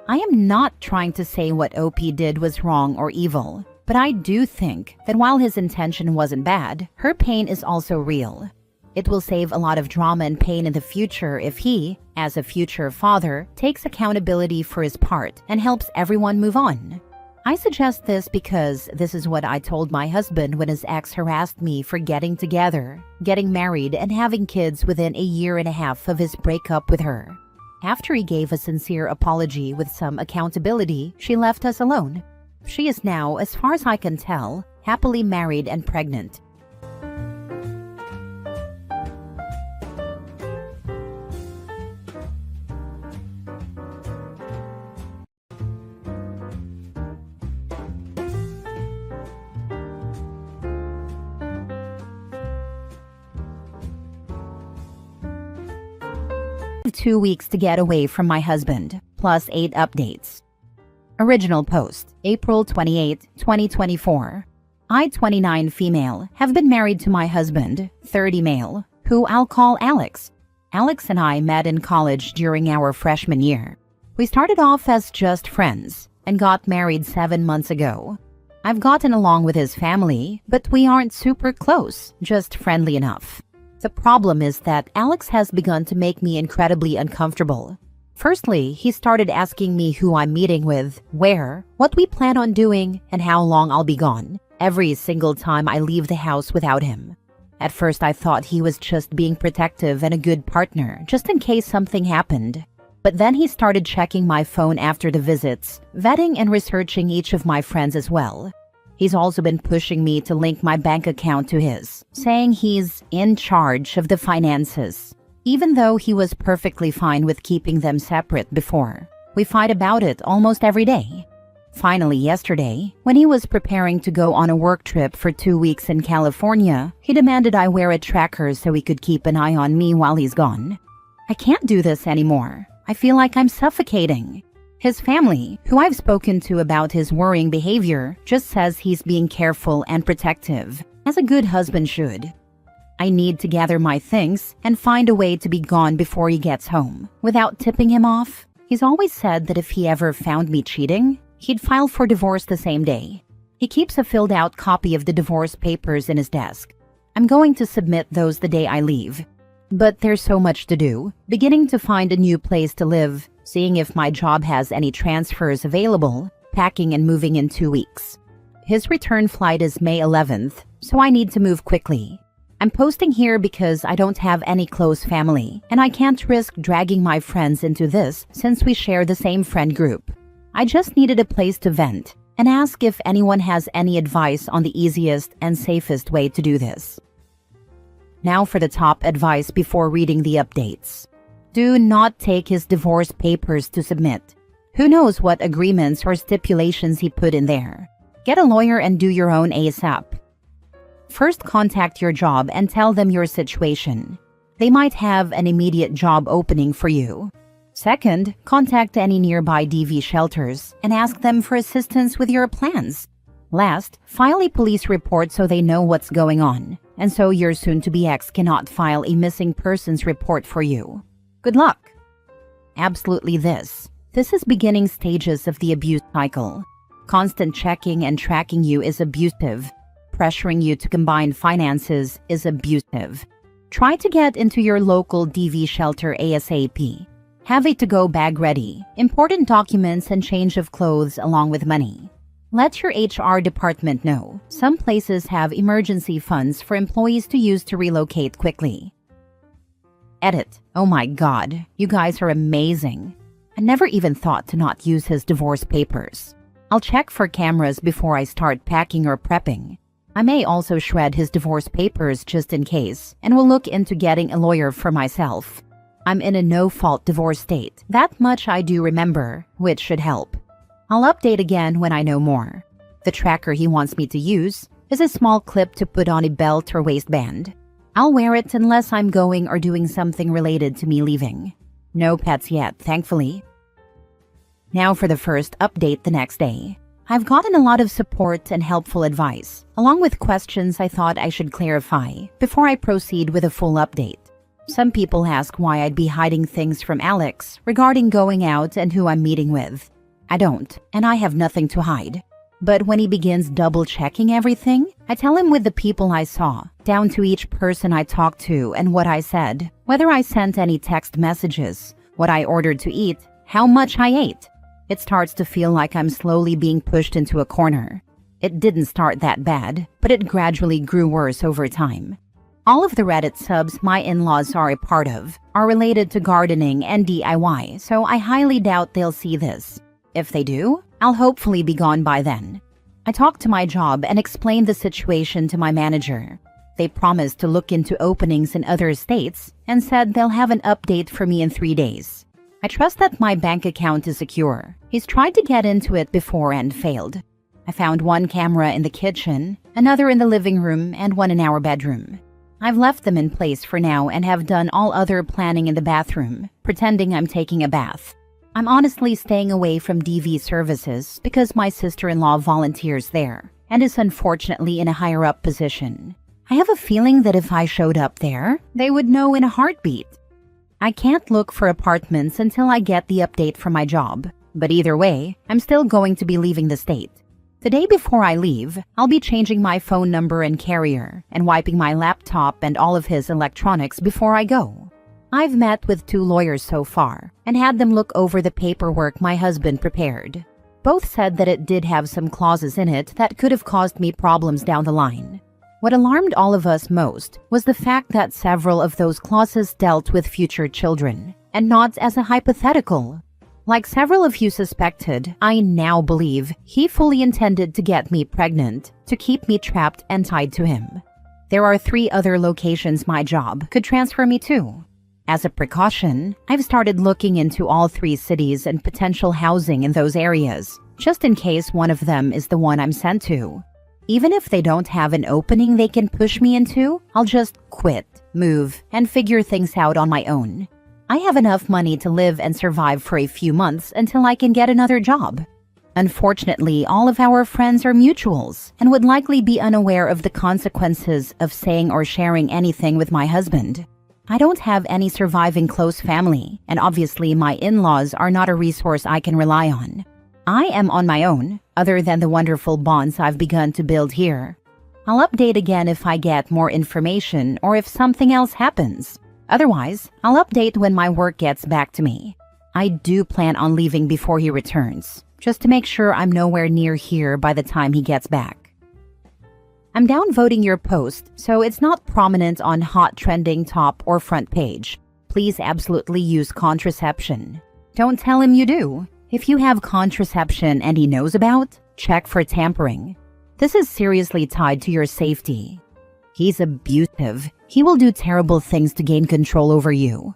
S2: I am not trying to say what OP did was wrong or evil, but I do think that while his intention wasn't bad, her pain is also real. It will save a lot of drama and pain in the future if he, as a future father, takes accountability for his part and helps everyone move on. I suggest this because this is what I told my husband when his ex harassed me for getting together, getting married, and having kids within a year and a half of his breakup with her. After he gave a sincere apology with some accountability, she left us alone. She is now, as far as I can tell, happily married and pregnant. I have 2 weeks to get away from my husband, plus 8 updates. Original post, April 28, 2024. I, 29 female, have been married to my husband, 30 male, who I'll call Alex. Alex and I met in college during our freshman year. We started off as just friends and got married 7 months ago. I've gotten along with his family, but we aren't super close, just friendly enough. The problem is that Alex has begun to make me incredibly uncomfortable. Firstly, he started asking me who I'm meeting with, where, what we plan on doing, and how long I'll be gone, every single time I leave the house without him. At first I thought he was just being protective and a good partner, just in case something happened. But then he started checking my phone after the visits, vetting and researching each of my friends as well. He's also been pushing me to link my bank account to his, saying he's in charge of the finances, even though he was perfectly fine with keeping them separate before. We fight about it almost every day. Finally, yesterday, when he was preparing to go on a work trip for 2 weeks in California, he demanded I wear a tracker so he could keep an eye on me while he's gone. I can't do this anymore. I feel like I'm suffocating. His family, who I've spoken to about his worrying behavior, just says he's being careful and protective, as a good husband should. I need to gather my things and find a way to be gone before he gets home, without tipping him off. He's always said that if he ever found me cheating, he'd file for divorce the same day. He keeps a filled-out copy of the divorce papers in his desk. I'm going to submit those the day I leave. But there's so much to do, beginning to find a new place to live, seeing if my job has any transfers available, packing and moving in 2 weeks. His return flight is May 11th, so I need to move quickly. I'm posting here because I don't have any close family, and I can't risk dragging my friends into this since we share the same friend group. I just needed a place to vent and ask if anyone has any advice on the easiest and safest way to do this. Now for the top advice before reading the updates. Do not take his divorce papers to submit. Who knows what agreements or stipulations he put in there. Get a lawyer and do your own ASAP. First, contact your job and tell them your situation. They might have an immediate job opening for you. Second, contact any nearby DV shelters and ask them for assistance with your plans. Last, file a police report so they know what's going on, and so your soon-to-be ex cannot file a missing persons report for you. Good luck! Absolutely this. This is beginning stages of the abuse cycle. Constant checking and tracking you is abusive. Pressuring you to combine finances is abusive. Try to get into your local DV shelter ASAP. Have a to-go bag ready, important documents and change of clothes along with money. Let your HR department know. Some places have emergency funds for employees to use to relocate quickly. Edit. Oh my god, you guys are amazing. I never even thought to not use his divorce papers. I'll check for cameras before I start packing or prepping. I may also shred his divorce papers just in case, and will look into getting a lawyer for myself. I'm in a no-fault divorce state. That much I do remember, which should help. I'll update again when I know more. The tracker he wants me to use is a small clip to put on a belt or waistband. I'll wear it unless I'm going or doing something related to me leaving. No pets yet, thankfully. Now for the first update the next day. I've gotten a lot of support and helpful advice, along with questions I thought I should clarify before I proceed with a full update. Some people ask why I'd be hiding things from Alex regarding going out and who I'm meeting with. I don't, and I have nothing to hide. But when he begins double-checking everything, I tell him with the people I saw, down to each person I talked to and what I said, whether I sent any text messages, what I ordered to eat, how much I ate. It starts to feel like I'm slowly being pushed into a corner. It didn't start that bad, but it gradually grew worse over time. All of the Reddit subs my in-laws are a part of are related to gardening and DIY, so I highly doubt they'll see this. If they do, I'll hopefully be gone by then. I talked to my job and explained the situation to my manager. They promised to look into openings in other states and said they'll have an update for me in 3 days. I trust that my bank account is secure. He's tried to get into it before and failed. I found one camera in the kitchen, another in the living room, and one in our bedroom. I've left them in place for now and have done all other planning in the bathroom, pretending I'm taking a bath. I'm honestly staying away from DV services because my sister-in-law volunteers there and is unfortunately in a higher-up position. I have a feeling that if I showed up there, they would know in a heartbeat. I can't look for apartments until I get the update from my job, but either way, I'm still going to be leaving the state. The day before I leave, I'll be changing my phone number and carrier and wiping my laptop and all of his electronics before I go. I've met with 2 lawyers so far and had them look over the paperwork my husband prepared. Both said that it did have some clauses in it that could have caused me problems down the line. What alarmed all of us most was the fact that several of those clauses dealt with future children and not as a hypothetical. Like several of you suspected, I now believe he fully intended to get me pregnant to keep me trapped and tied to him. There are 3 other locations my job could transfer me to. As a precaution, I've started looking into all 3 cities and potential housing in those areas, just in case one of them is the one I'm sent to. Even if they don't have an opening they can push me into, I'll just quit, move, and figure things out on my own. I have enough money to live and survive for a few months until I can get another job. Unfortunately, all of our friends are mutuals and would likely be unaware of the consequences of saying or sharing anything with my husband. I don't have any surviving close family, and obviously my in-laws are not a resource I can rely on. I am on my own, other than the wonderful bonds I've begun to build here. I'll update again if I get more information or if something else happens. Otherwise, I'll update when my work gets back to me. I do plan on leaving before he returns, just to make sure I'm nowhere near here by the time he gets back. I'm downvoting your post, so it's not prominent on hot trending top or front page. Please absolutely use contraception. Don't tell him you do. If you have contraception and he knows about, check for tampering. This is seriously tied to your safety. He's abusive. He will do terrible things to gain control over you.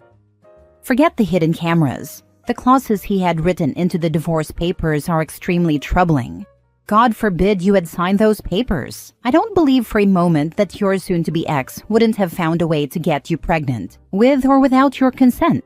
S2: Forget the hidden cameras. The clauses he had written into the divorce papers are extremely troubling. God forbid you had signed those papers. I don't believe for a moment that your soon-to-be ex wouldn't have found a way to get you pregnant, with or without your consent.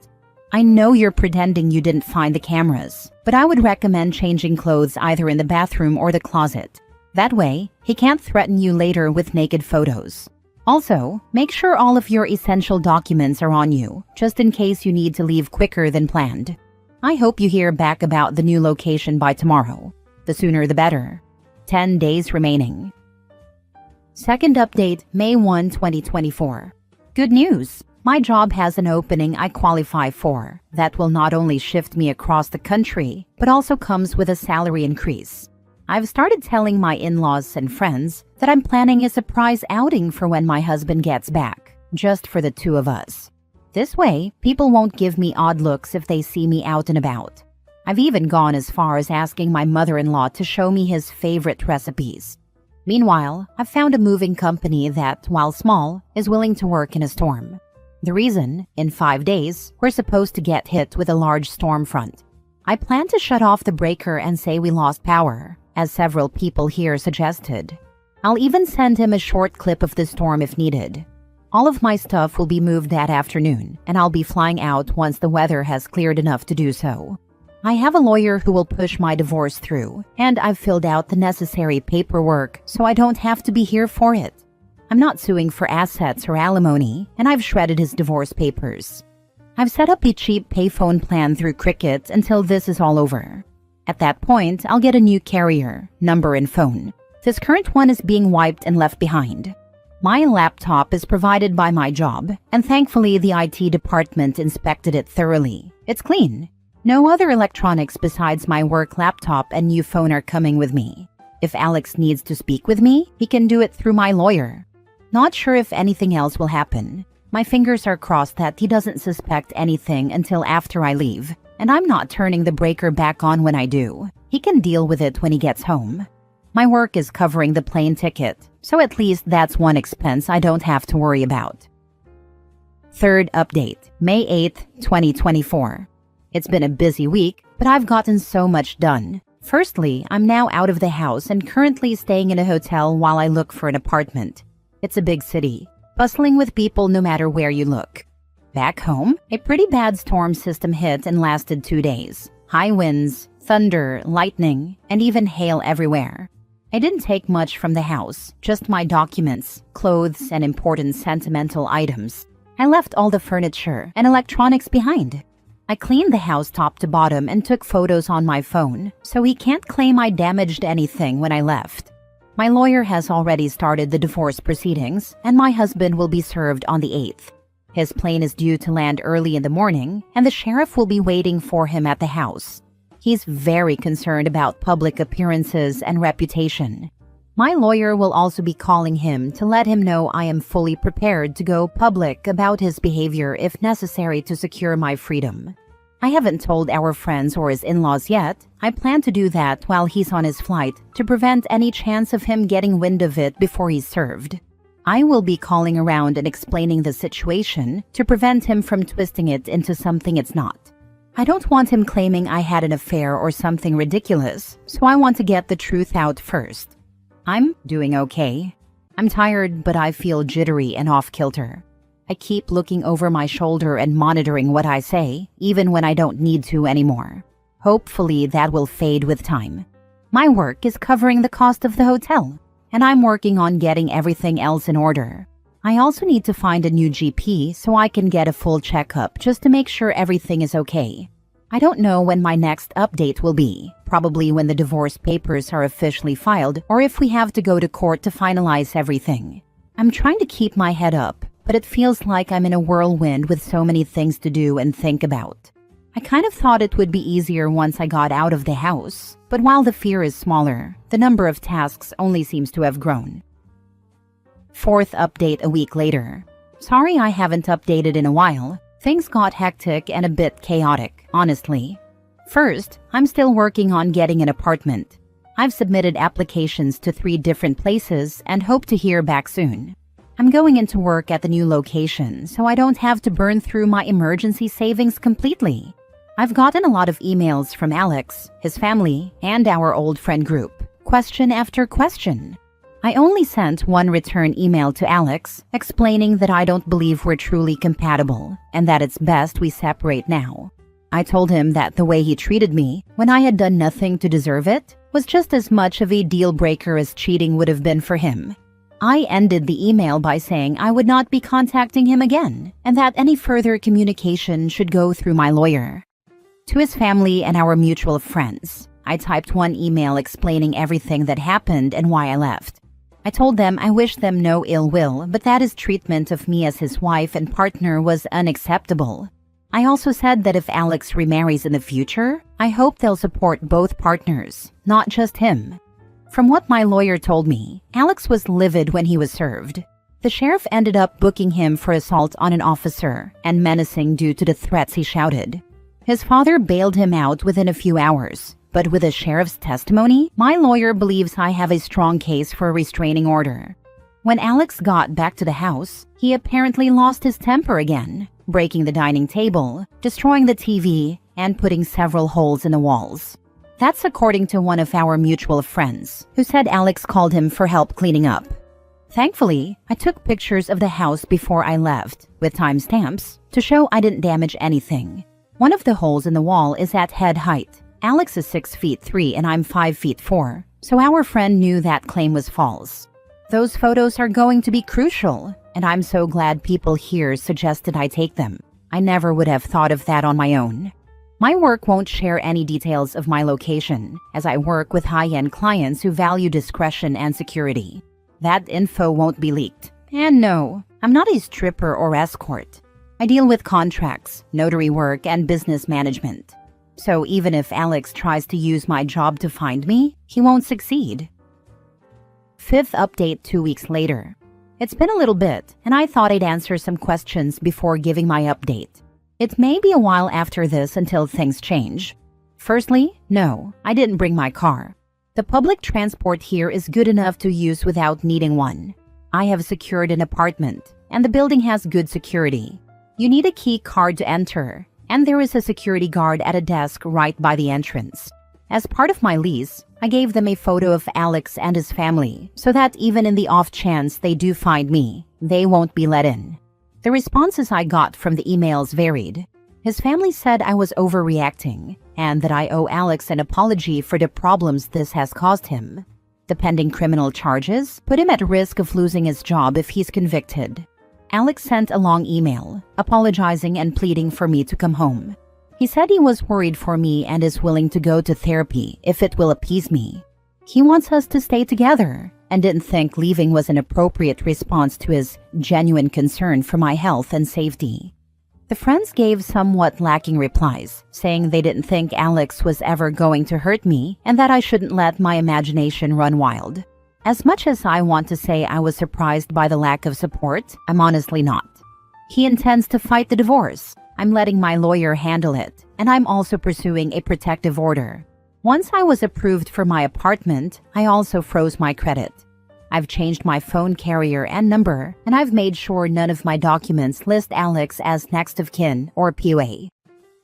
S2: I know you're pretending you didn't find the cameras, but I would recommend changing clothes either in the bathroom or the closet. That way, he can't threaten you later with naked photos. Also, make sure all of your essential documents are on you, just in case you need to leave quicker than planned. I hope you hear back about the new location by tomorrow. The sooner the better. 10 days remaining. Second update, May 1, 2024. Good news! My job has an opening I qualify for that will not only shift me across the country, but also comes with a salary increase. I've started telling my in-laws and friends that I'm planning a surprise outing for when my husband gets back, just for the 2 of us. This way, people won't give me odd looks if they see me out and about. I've even gone as far as asking my mother-in-law to show me his favorite recipes. Meanwhile, I've found a moving company that, while small, is willing to work in a storm. The reason, in 5 days, we're supposed to get hit with a large storm front. I plan to shut off the breaker and say we lost power, as several people here suggested. I'll even send him a short clip of the storm if needed. All of my stuff will be moved that afternoon, and I'll be flying out once the weather has cleared enough to do so. I have a lawyer who will push my divorce through, and I've filled out the necessary paperwork so I don't have to be here for it. I'm not suing for assets or alimony, and I've shredded his divorce papers. I've set up a cheap payphone plan through Cricket until this is all over. At that point, I'll get a new carrier, number, and phone. This current one is being wiped and left behind. My laptop is provided by my job, and thankfully the IT department inspected it thoroughly. It's clean. No other electronics besides my work laptop and new phone are coming with me. If Alex needs to speak with me, he can do it through my lawyer. Not sure if anything else will happen. My fingers are crossed that he doesn't suspect anything until after I leave, and I'm not turning the breaker back on when I do. He can deal with it when he gets home. My work is covering the plane ticket, so at least that's one expense I don't have to worry about. Third update, May 8th, 2024. It's been a busy week, but I've gotten so much done. Firstly, I'm now out of the house and currently staying in a hotel while I look for an apartment. It's a big city, bustling with people no matter where you look. Back home, a pretty bad storm system hit and lasted 2 days. High winds, thunder, lightning, and even hail everywhere. I didn't take much from the house, just my documents, clothes, and important sentimental items. I left all the furniture and electronics behind. I cleaned the house top to bottom and took photos on my phone, so he can't claim I damaged anything when I left. My lawyer has already started the divorce proceedings, and my husband will be served on the 8th. His plane is due to land early in the morning, and the sheriff will be waiting for him at the house. He's very concerned about public appearances and reputation. My lawyer will also be calling him to let him know I am fully prepared to go public about his behavior if necessary to secure my freedom. I haven't told our friends or his in-laws yet. I plan to do that while he's on his flight to prevent any chance of him getting wind of it before he's served. I will be calling around and explaining the situation to prevent him from twisting it into something it's not. I don't want him claiming I had an affair or something ridiculous, so I want to get the truth out first. I'm doing okay. I'm tired, but I feel jittery and off-kilter. I keep looking over my shoulder and monitoring what I say, even when I don't need to anymore. Hopefully that will fade with time. My work is covering the cost of the hotel, and I'm working on getting everything else in order. I also need to find a new GP so I can get a full checkup just to make sure everything is okay. I don't know when my next update will be, probably when the divorce papers are officially filed or if we have to go to court to finalize everything. I'm trying to keep my head up, but it feels like I'm in a whirlwind with so many things to do and think about. I kind of thought it would be easier once I got out of the house, but while the fear is smaller, the number of tasks only seems to have grown. Fourth update a week later. Sorry I haven't updated in a while. Things got hectic and a bit chaotic, honestly. First, I'm still working on getting an apartment. I've submitted applications to 3 different places and hope to hear back soon. I'm going into work at the new location, so I don't have to burn through my emergency savings completely. I've gotten a lot of emails from Alex, his family, and our old friend group. Question after question. I only sent one return email to Alex, explaining that I don't believe we're truly compatible, and that it's best we separate now. I told him that the way he treated me, when I had done nothing to deserve it, was just as much of a deal breaker as cheating would have been for him. I ended the email by saying I would not be contacting him again, and that any further communication should go through my lawyer. To his family and our mutual friends, I typed one email explaining everything that happened and why I left. I told them I wished them no ill will, but that his treatment of me as his wife and partner was unacceptable. I also said that if Alex remarries in the future, I hope they'll support both partners, not just him. From what my lawyer told me, Alex was livid when he was served. The sheriff ended up booking him for assault on an officer and menacing due to the threats he shouted. His father bailed him out within a few hours. But with the sheriff's testimony, my lawyer believes I have a strong case for a restraining order. When Alex got back to the house, he apparently lost his temper again, breaking the dining table, destroying the TV, and putting several holes in the walls. That's according to one of our mutual friends, who said Alex called him for help cleaning up. Thankfully, I took pictures of the house before I left, with timestamps, to show I didn't damage anything. One of the holes in the wall is at head height. Alex is 6 feet 3 and I'm 5 feet 4, so our friend knew that claim was false. Those photos are going to be crucial, and I'm so glad people here suggested I take them. I never would have thought of that on my own. My work won't share any details of my location, as I work with high-end clients who value discretion and security. That info won't be leaked. And no, I'm not a stripper or escort. I deal with contracts, notary work, and business management. So even if Alex tries to use my job to find me, he won't succeed. Fifth update 2 weeks later. It's been a little bit, and I thought I'd answer some questions before giving my update. It may be a while after this until things change. Firstly, no, I didn't bring my car. The public transport here is good enough to use without needing one. I have secured an apartment, and the building has good security. You need a key card to enter, and there is a security guard at a desk right by the entrance. As part of my lease, I gave them a photo of Alex and his family so that even in the off chance they do find me, they won't be let in. The responses I got from the emails varied. His family said I was overreacting and that I owe Alex an apology for the problems this has caused him. The pending criminal charges put him at risk of losing his job if he's convicted. Alex sent a long email, apologizing and pleading for me to come home. He said he was worried for me and is willing to go to therapy if it will appease me. He wants us to stay together and didn't think leaving was an appropriate response to his genuine concern for my health and safety. The friends gave somewhat lacking replies, saying they didn't think Alex was ever going to hurt me and that I shouldn't let my imagination run wild. As much as I want to say I was surprised by the lack of support, I'm honestly not. He intends to fight the divorce. I'm letting my lawyer handle it, and I'm also pursuing a protective order. Once I was approved for my apartment, I also froze my credit. I've changed my phone carrier and number, and I've made sure none of my documents list Alex as next of kin or POA.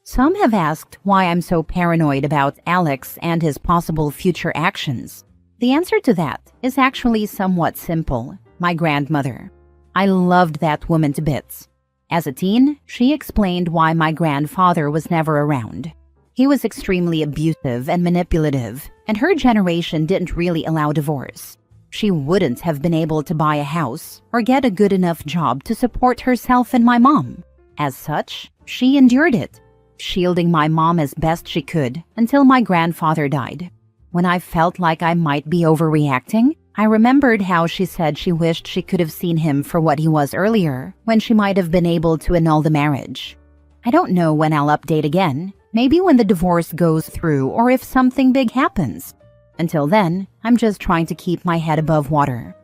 S2: Some have asked why I'm so paranoid about Alex and his possible future actions. The answer to that is actually somewhat simple: my grandmother. I loved that woman to bits. As a teen, she explained why my grandfather was never around. He was extremely abusive and manipulative, and her generation didn't really allow divorce. She wouldn't have been able to buy a house or get a good enough job to support herself and my mom. As such, she endured it, shielding my mom as best she could until my grandfather died. When I felt like I might be overreacting, I remembered how she said she wished she could have seen him for what he was earlier, when she might have been able to annul the marriage. I don't know when I'll update again, maybe when the divorce goes through or if something big happens. Until then, I'm just trying to keep my head above water.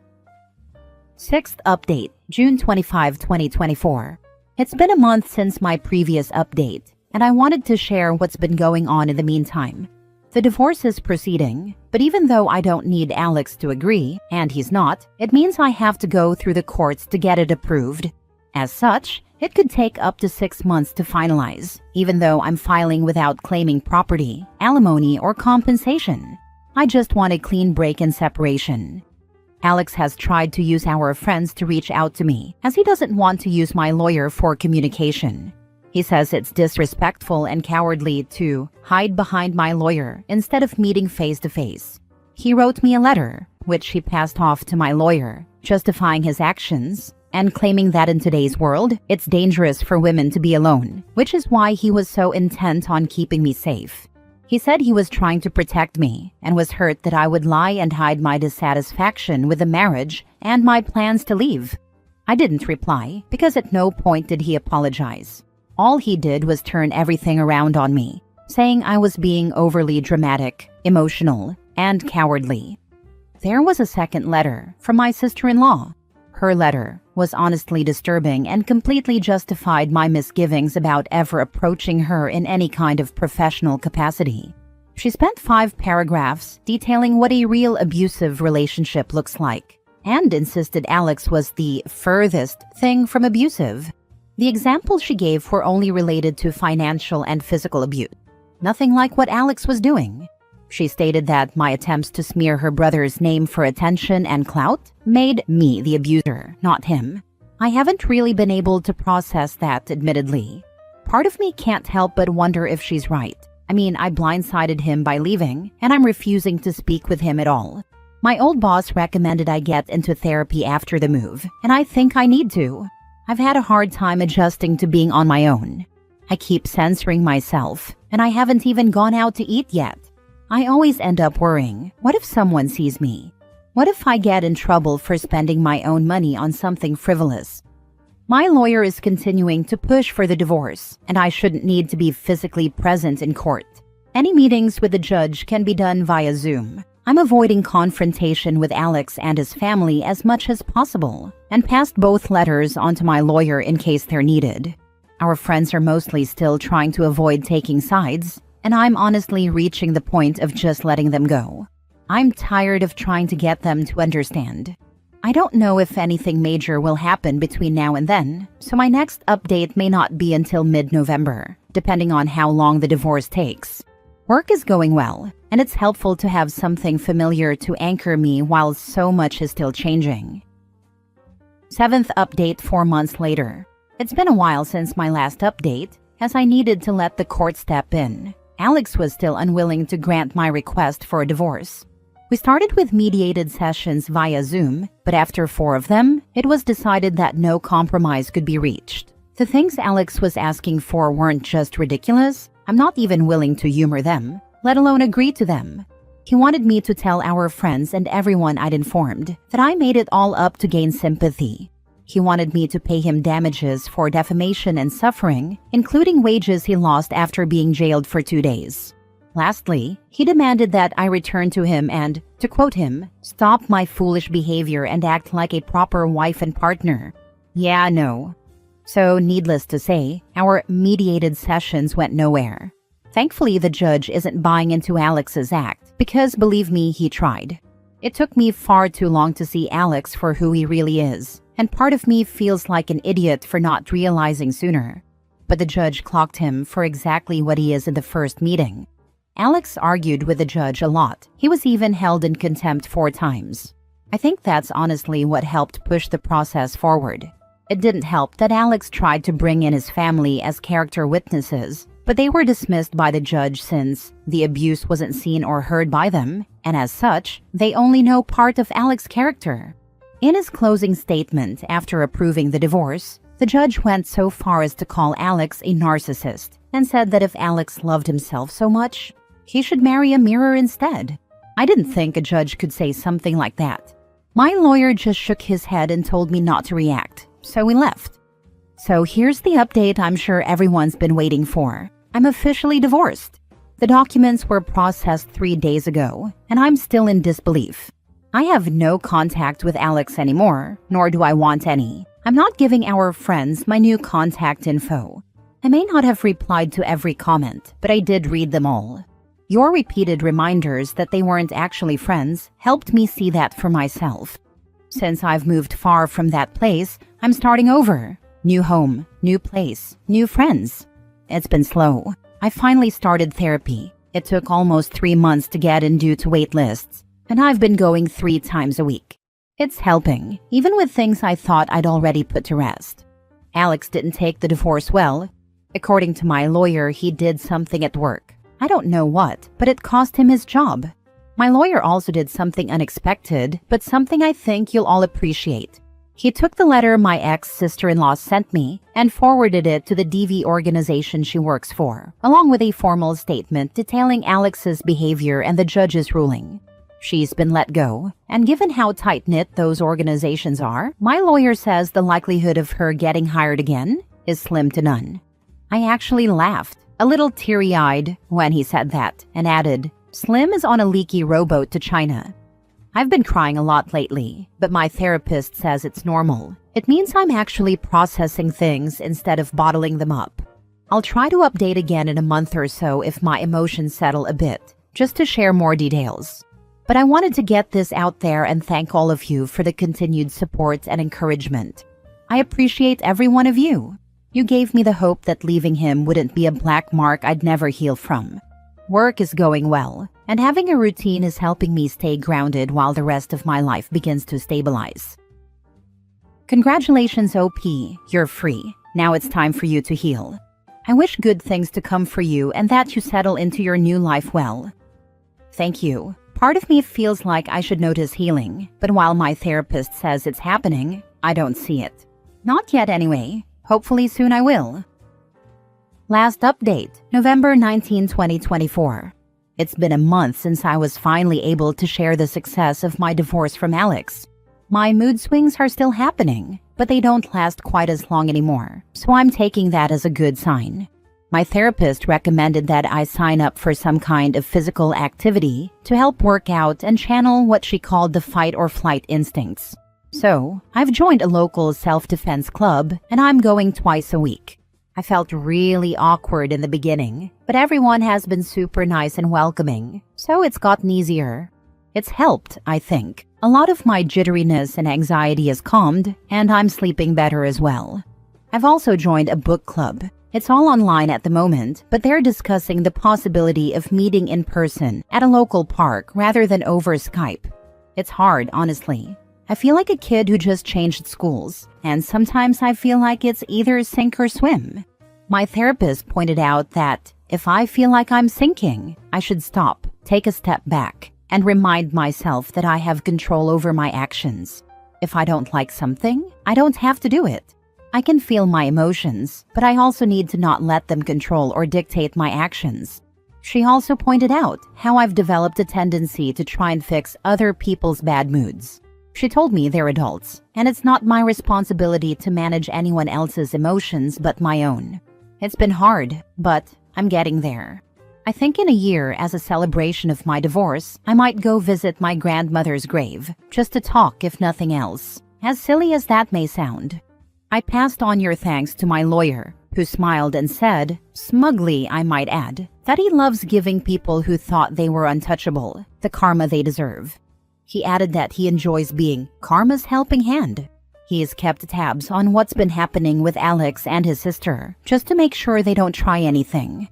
S2: Sixth update, June 25, 2024. It's been a month since my previous update, and I wanted to share what's been going on in the meantime. The divorce is proceeding, but even though I don't need Alex to agree, and he's not, it means I have to go through the courts to get it approved. As such, it could take up to 6 months to finalize, even though I'm filing without claiming property, alimony, or compensation. I just want a clean break and separation. Alex has tried to use our friends to reach out to me, as he doesn't want to use my lawyer for communication. He says it's disrespectful and cowardly to hide behind my lawyer instead of meeting face to face. He wrote me a letter, which he passed off to my lawyer, justifying his actions and claiming that in today's world, it's dangerous for women to be alone, which is why he was so intent on keeping me safe. He said he was trying to protect me and was hurt that I would lie and hide my dissatisfaction with the marriage and my plans to leave. I didn't reply because at no point did he apologize. All he did was turn everything around on me, saying I was being overly dramatic, emotional, and cowardly. There was a second letter from my sister-in-law. Her letter was honestly disturbing and completely justified my misgivings about ever approaching her in any kind of professional capacity. She spent 5 paragraphs detailing what a real abusive relationship looks like, and insisted Alex was the furthest thing from abusive. The examples she gave were only related to financial and physical abuse, nothing like what Alex was doing. She stated that my attempts to smear her brother's name for attention and clout made me the abuser, not him. I haven't really been able to process that, admittedly. Part of me can't help but wonder if she's right. I mean, I blindsided him by leaving, and I'm refusing to speak with him at all. My old boss recommended I get into therapy after the move, and I think I need to. I've had a hard time adjusting to being on my own. I keep censoring myself, and I haven't even gone out to eat yet. I always end up worrying, what if someone sees me? What if I get in trouble for spending my own money on something frivolous? My lawyer is continuing to push for the divorce, and I shouldn't need to be physically present in court. Any meetings with the judge can be done via Zoom. I'm avoiding confrontation with Alex and his family as much as possible, and passed both letters on to my lawyer in case they're needed. Our friends are mostly still trying to avoid taking sides, and I'm honestly reaching the point of just letting them go. I'm tired of trying to get them to understand. I don't know if anything major will happen between now and then, so my next update may not be until mid-November, depending on how long the divorce takes. Work is going well, and it's helpful to have something familiar to anchor me while so much is still changing. 7th update 4 months later. It's been a while since my last update, as I needed to let the court step in. Alex was still unwilling to grant my request for a divorce. We started with mediated sessions via Zoom, but after 4 of them, it was decided that no compromise could be reached. The things Alex was asking for weren't just ridiculous. I'm not even willing to humor them, let alone agree to them. He wanted me to tell our friends and everyone I'd informed that I made it all up to gain sympathy. He wanted me to pay him damages for defamation and suffering, including wages he lost after being jailed for 2 days. Lastly, he demanded that I return to him and, to quote him, "stop my foolish behavior and act like a proper wife and partner." Yeah, no. So, needless to say, our mediated sessions went nowhere. Thankfully, the judge isn't buying into Alex's act, because believe me, he tried. It took me far too long to see Alex for who he really is, and part of me feels like an idiot for not realizing sooner. But the judge clocked him for exactly what he is in the first meeting. Alex argued with the judge a lot. He was even held in contempt 4 times. I think that's honestly what helped push the process forward. It didn't help that Alex tried to bring in his family as character witnesses, but they were dismissed by the judge since the abuse wasn't seen or heard by them, and as such, they only know part of Alex's character. In his closing statement after approving the divorce, the judge went so far as to call Alex a narcissist and said that if Alex loved himself so much, he should marry a mirror instead. I didn't think a judge could say something like that. My lawyer just shook his head and told me not to react, so we left. So here's the update I'm sure everyone's been waiting for. I'm officially divorced. The documents were processed 3 days ago, and I'm still in disbelief. I have no contact with Alex anymore, nor do I want any. I'm not giving our friends my new contact info. I may not have replied to every comment, but I did read them all. Your repeated reminders that they weren't actually friends helped me see that for myself. Since I've moved far from that place, I'm starting over. New home, new place, new friends. It's been slow. I finally started therapy. It took almost 3 months to get in due to wait lists, and I've been going 3 times a week. It's helping, even with things I thought I'd already put to rest. Alex didn't take the divorce well. According to my lawyer, he did something at work. I don't know what, but it cost him his job. My lawyer also did something unexpected, but something I think you'll all appreciate. He took the letter my ex-sister-in-law sent me and forwarded it to the DV organization she works for, along with a formal statement detailing Alex's behavior and the judge's ruling. She's been let go, and given how tight-knit those organizations are, my lawyer says the likelihood of her getting hired again is slim to none. I actually laughed, a little teary-eyed, when he said that, and added, "Slim is on a leaky rowboat to China." I've been crying a lot lately, but my therapist says it's normal. It means I'm actually processing things instead of bottling them up. I'll try to update again in a month or so if my emotions settle a bit, just to share more details. But I wanted to get this out there and thank all of you for the continued support and encouragement. I appreciate every one of you. You gave me the hope that leaving him wouldn't be a black mark I'd never heal from. Work is going well, and having a routine is helping me stay grounded while the rest of my life begins to stabilize. Congratulations, OP, you're free. Now it's time for you to heal. I wish good things to come for you and that you settle into your new life well. Thank you. Part of me feels like I should notice healing, but while my therapist says it's happening, I don't see it. Not yet anyway. Hopefully soon I will. Last update, November 19, 2024. It's been a month since I was finally able to share the success of my divorce from Alex. My mood swings are still happening, but they don't last quite as long anymore, so I'm taking that as a good sign. My therapist recommended that I sign up for some kind of physical activity to help work out and channel what she called the fight or flight instincts. So, I've joined a local self-defense club and I'm going twice a week. I felt really awkward in the beginning, but everyone has been super nice and welcoming, so it's gotten easier. It's helped, I think. A lot of my jitteriness and anxiety is calmed, and I'm sleeping better as well. I've also joined a book club. It's all online at the moment, but they're discussing the possibility of meeting in person at a local park rather than over Skype. It's hard, honestly. I feel like a kid who just changed schools, and sometimes I feel like it's either sink or swim. My therapist pointed out that if I feel like I'm sinking, I should stop, take a step back, and remind myself that I have control over my actions. If I don't like something, I don't have to do it. I can feel my emotions, but I also need to not let them control or dictate my actions. She also pointed out how I've developed a tendency to try and fix other people's bad moods. She told me they're adults, and it's not my responsibility to manage anyone else's emotions but my own. It's been hard, but I'm getting there. I think in a year, as a celebration of my divorce, I might go visit my grandmother's grave, just to talk if nothing else. As silly as that may sound. I passed on your thanks to my lawyer, who smiled and said, smugly I might add, that he loves giving people who thought they were untouchable the karma they deserve. He added that he enjoys being karma's helping hand. He has kept tabs on what's been happening with Alex and his sister, just to make sure they don't try anything.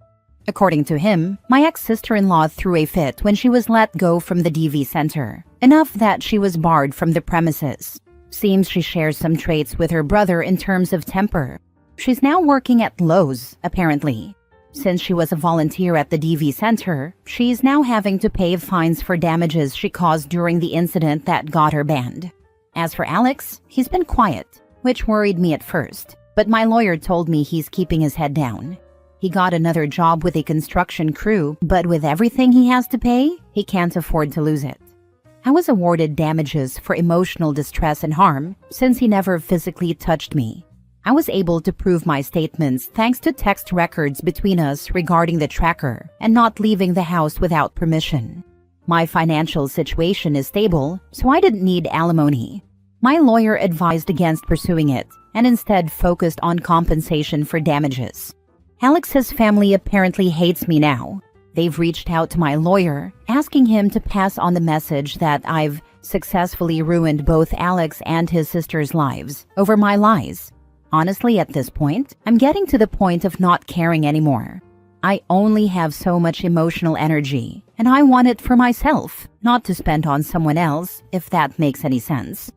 S2: According to him, my ex-sister-in-law threw a fit when she was let go from the DV center, enough that she was barred from the premises. Seems she shares some traits with her brother in terms of temper. She's now working at Lowe's, apparently. Since she was a volunteer at the DV center, she's now having to pay fines for damages she caused during the incident that got her banned. As for Alex, he's been quiet, which worried me at first, but my lawyer told me he's keeping his head down. He got another job with a construction crew, but with everything he has to pay, he can't afford to lose it. I was awarded damages for emotional distress and harm since he never physically touched me. I was able to prove my statements thanks to text records between us regarding the tracker and not leaving the house without permission. My financial situation is stable, so I didn't need alimony. My lawyer advised against pursuing it and instead focused on compensation for damages. Alex's family apparently hates me now. They've reached out to my lawyer, asking him to pass on the message that I've successfully ruined both Alex and his sister's lives over my lies. Honestly, at this point, I'm getting to the point of not caring anymore. I only have so much emotional energy, and I want it for myself, not to spend on someone else, if that makes any sense.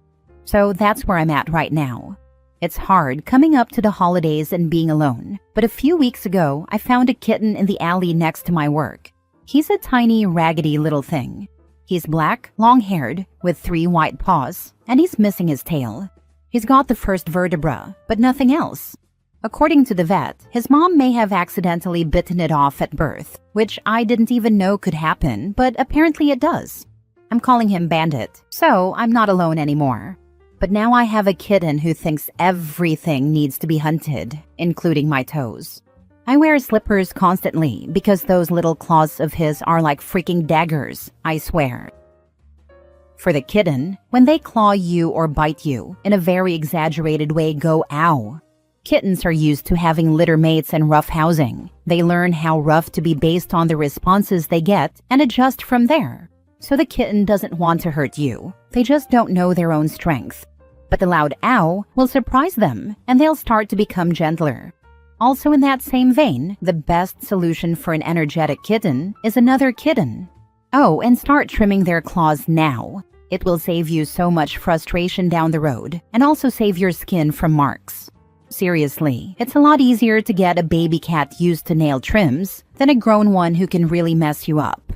S2: So that's where I'm at right now. It's hard coming up to the holidays and being alone, but a few weeks ago, I found a kitten in the alley next to my work. He's a tiny, raggedy little thing. He's black, long-haired, with 3 white paws, and he's missing his tail. He's got the first vertebra, but nothing else. According to the vet, his mom may have accidentally bitten it off at birth, which I didn't even know could happen, but apparently it does. I'm calling him Bandit, so I'm not alone anymore. But now I have a kitten who thinks everything needs to be hunted, including my toes. I wear slippers constantly because those little claws of his are like freaking daggers, I swear. For the kitten, when they claw you or bite you, in a very exaggerated way go ow. Kittens are used to having litter mates and rough housing. They learn how rough to be based on the responses they get and adjust from there. So the kitten doesn't want to hurt you. They just don't know their own strength. But the loud ow will surprise them, and they'll start to become gentler. Also in that same vein, the best solution for an energetic kitten is another kitten. Oh, and start trimming their claws now. It will save you so much frustration down the road, and also save your skin from marks. Seriously, it's a lot easier to get a baby cat used to nail trims than a grown one who can really mess you up.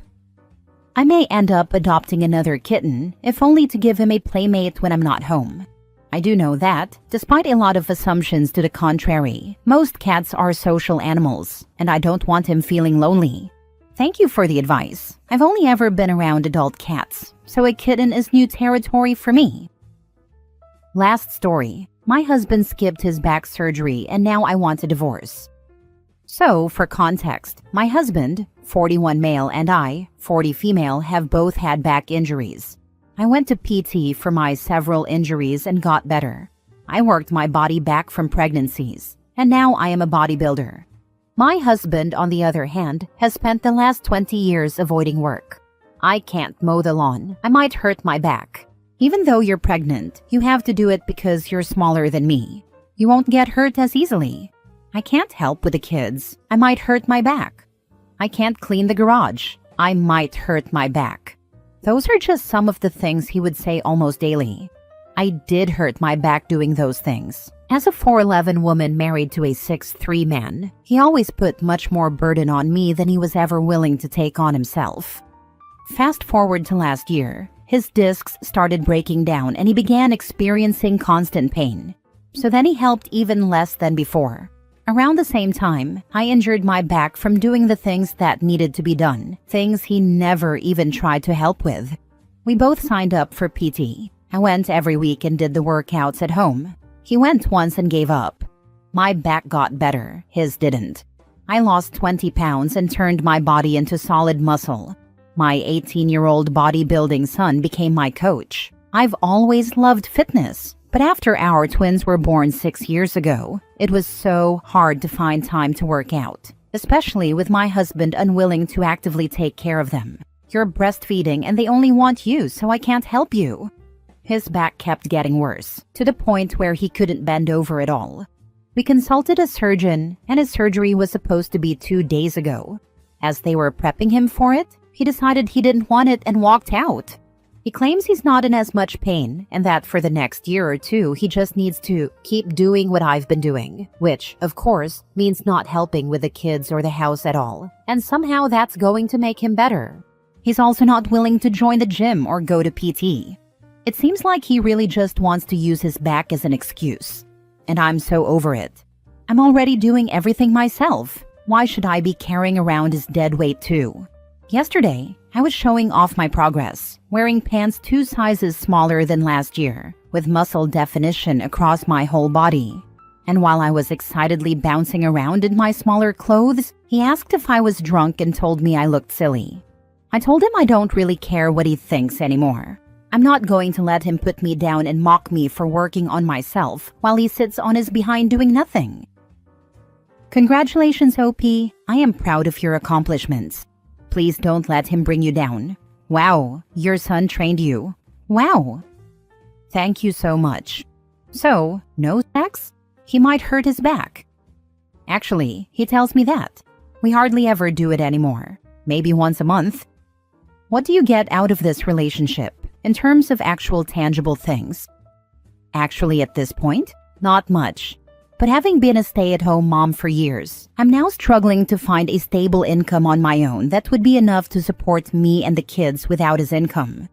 S2: I may end up adopting another kitten, if only to give him a playmate when I'm not home. I do know that, despite a lot of assumptions to the contrary, most cats are social animals, and I don't want him feeling lonely. Thank you for the advice. I've only ever been around adult cats, so a kitten is new territory for me. Last story. My husband skipped his back surgery and now I want a divorce. So, for context, my husband, 41 male, and I, 40 female, have both had back injuries. I went to PT for my several injuries and got better. I worked my body back from pregnancies, and now I am a bodybuilder. My husband, on the other hand, has spent the last 20 years avoiding work. I can't mow the lawn. I might hurt my back. Even though you're pregnant, you have to do it because you're smaller than me. You won't get hurt as easily. I can't help with the kids. I might hurt my back. I can't clean the garage. I might hurt my back. Those are just some of the things he would say almost daily. I did hurt my back doing those things. As a 4'11" woman married to a 6'3" man, he always put much more burden on me than he was ever willing to take on himself. Fast forward to last year, his discs started breaking down and he began experiencing constant pain. So then he helped even less than before. Around the same time, I injured my back from doing the things that needed to be done, things he never even tried to help with. We both signed up for PT. I went every week and did the workouts at home. He went once and gave up. My back got better, his didn't. I lost 20 pounds and turned my body into solid muscle. My 18-year-old bodybuilding son became my coach. I've always loved fitness. But after our twins were born 6 years ago, it was so hard to find time to work out, especially with my husband unwilling to actively take care of them. You're breastfeeding and they only want you, so I can't help you. His back kept getting worse, to the point where he couldn't bend over at all. We consulted a surgeon, and his surgery was supposed to be 2 days ago. As they were prepping him for it, he decided he didn't want it and walked out. He claims he's not in as much pain and that for the next year or two, he just needs to keep doing what I've been doing, which, of course, means not helping with the kids or the house at all. And somehow that's going to make him better. He's also not willing to join the gym or go to PT. It seems like he really just wants to use his back as an excuse. And I'm so over it. I'm already doing everything myself. Why should I be carrying around his dead weight too? Yesterday, I was showing off my progress, wearing pants 2 sizes smaller than last year, with muscle definition across my whole body. And while I was excitedly bouncing around in my smaller clothes, he asked if I was drunk and told me I looked silly. I told him I don't really care what he thinks anymore. I'm not going to let him put me down and mock me for working on myself while he sits on his behind doing nothing. Congratulations, OP. I am proud of your accomplishments. Please don't let him bring you down. Wow, your son trained you. Wow. Thank you so much. So, no sex? He might hurt his back. Actually, he tells me that. We hardly ever do it anymore. Maybe once a month. What do you get out of this relationship in terms of actual tangible things? Actually, at this point, not much. But having been a stay-at-home mom for years, I'm now struggling to find a stable income on my own that would be enough to support me and the kids without his income.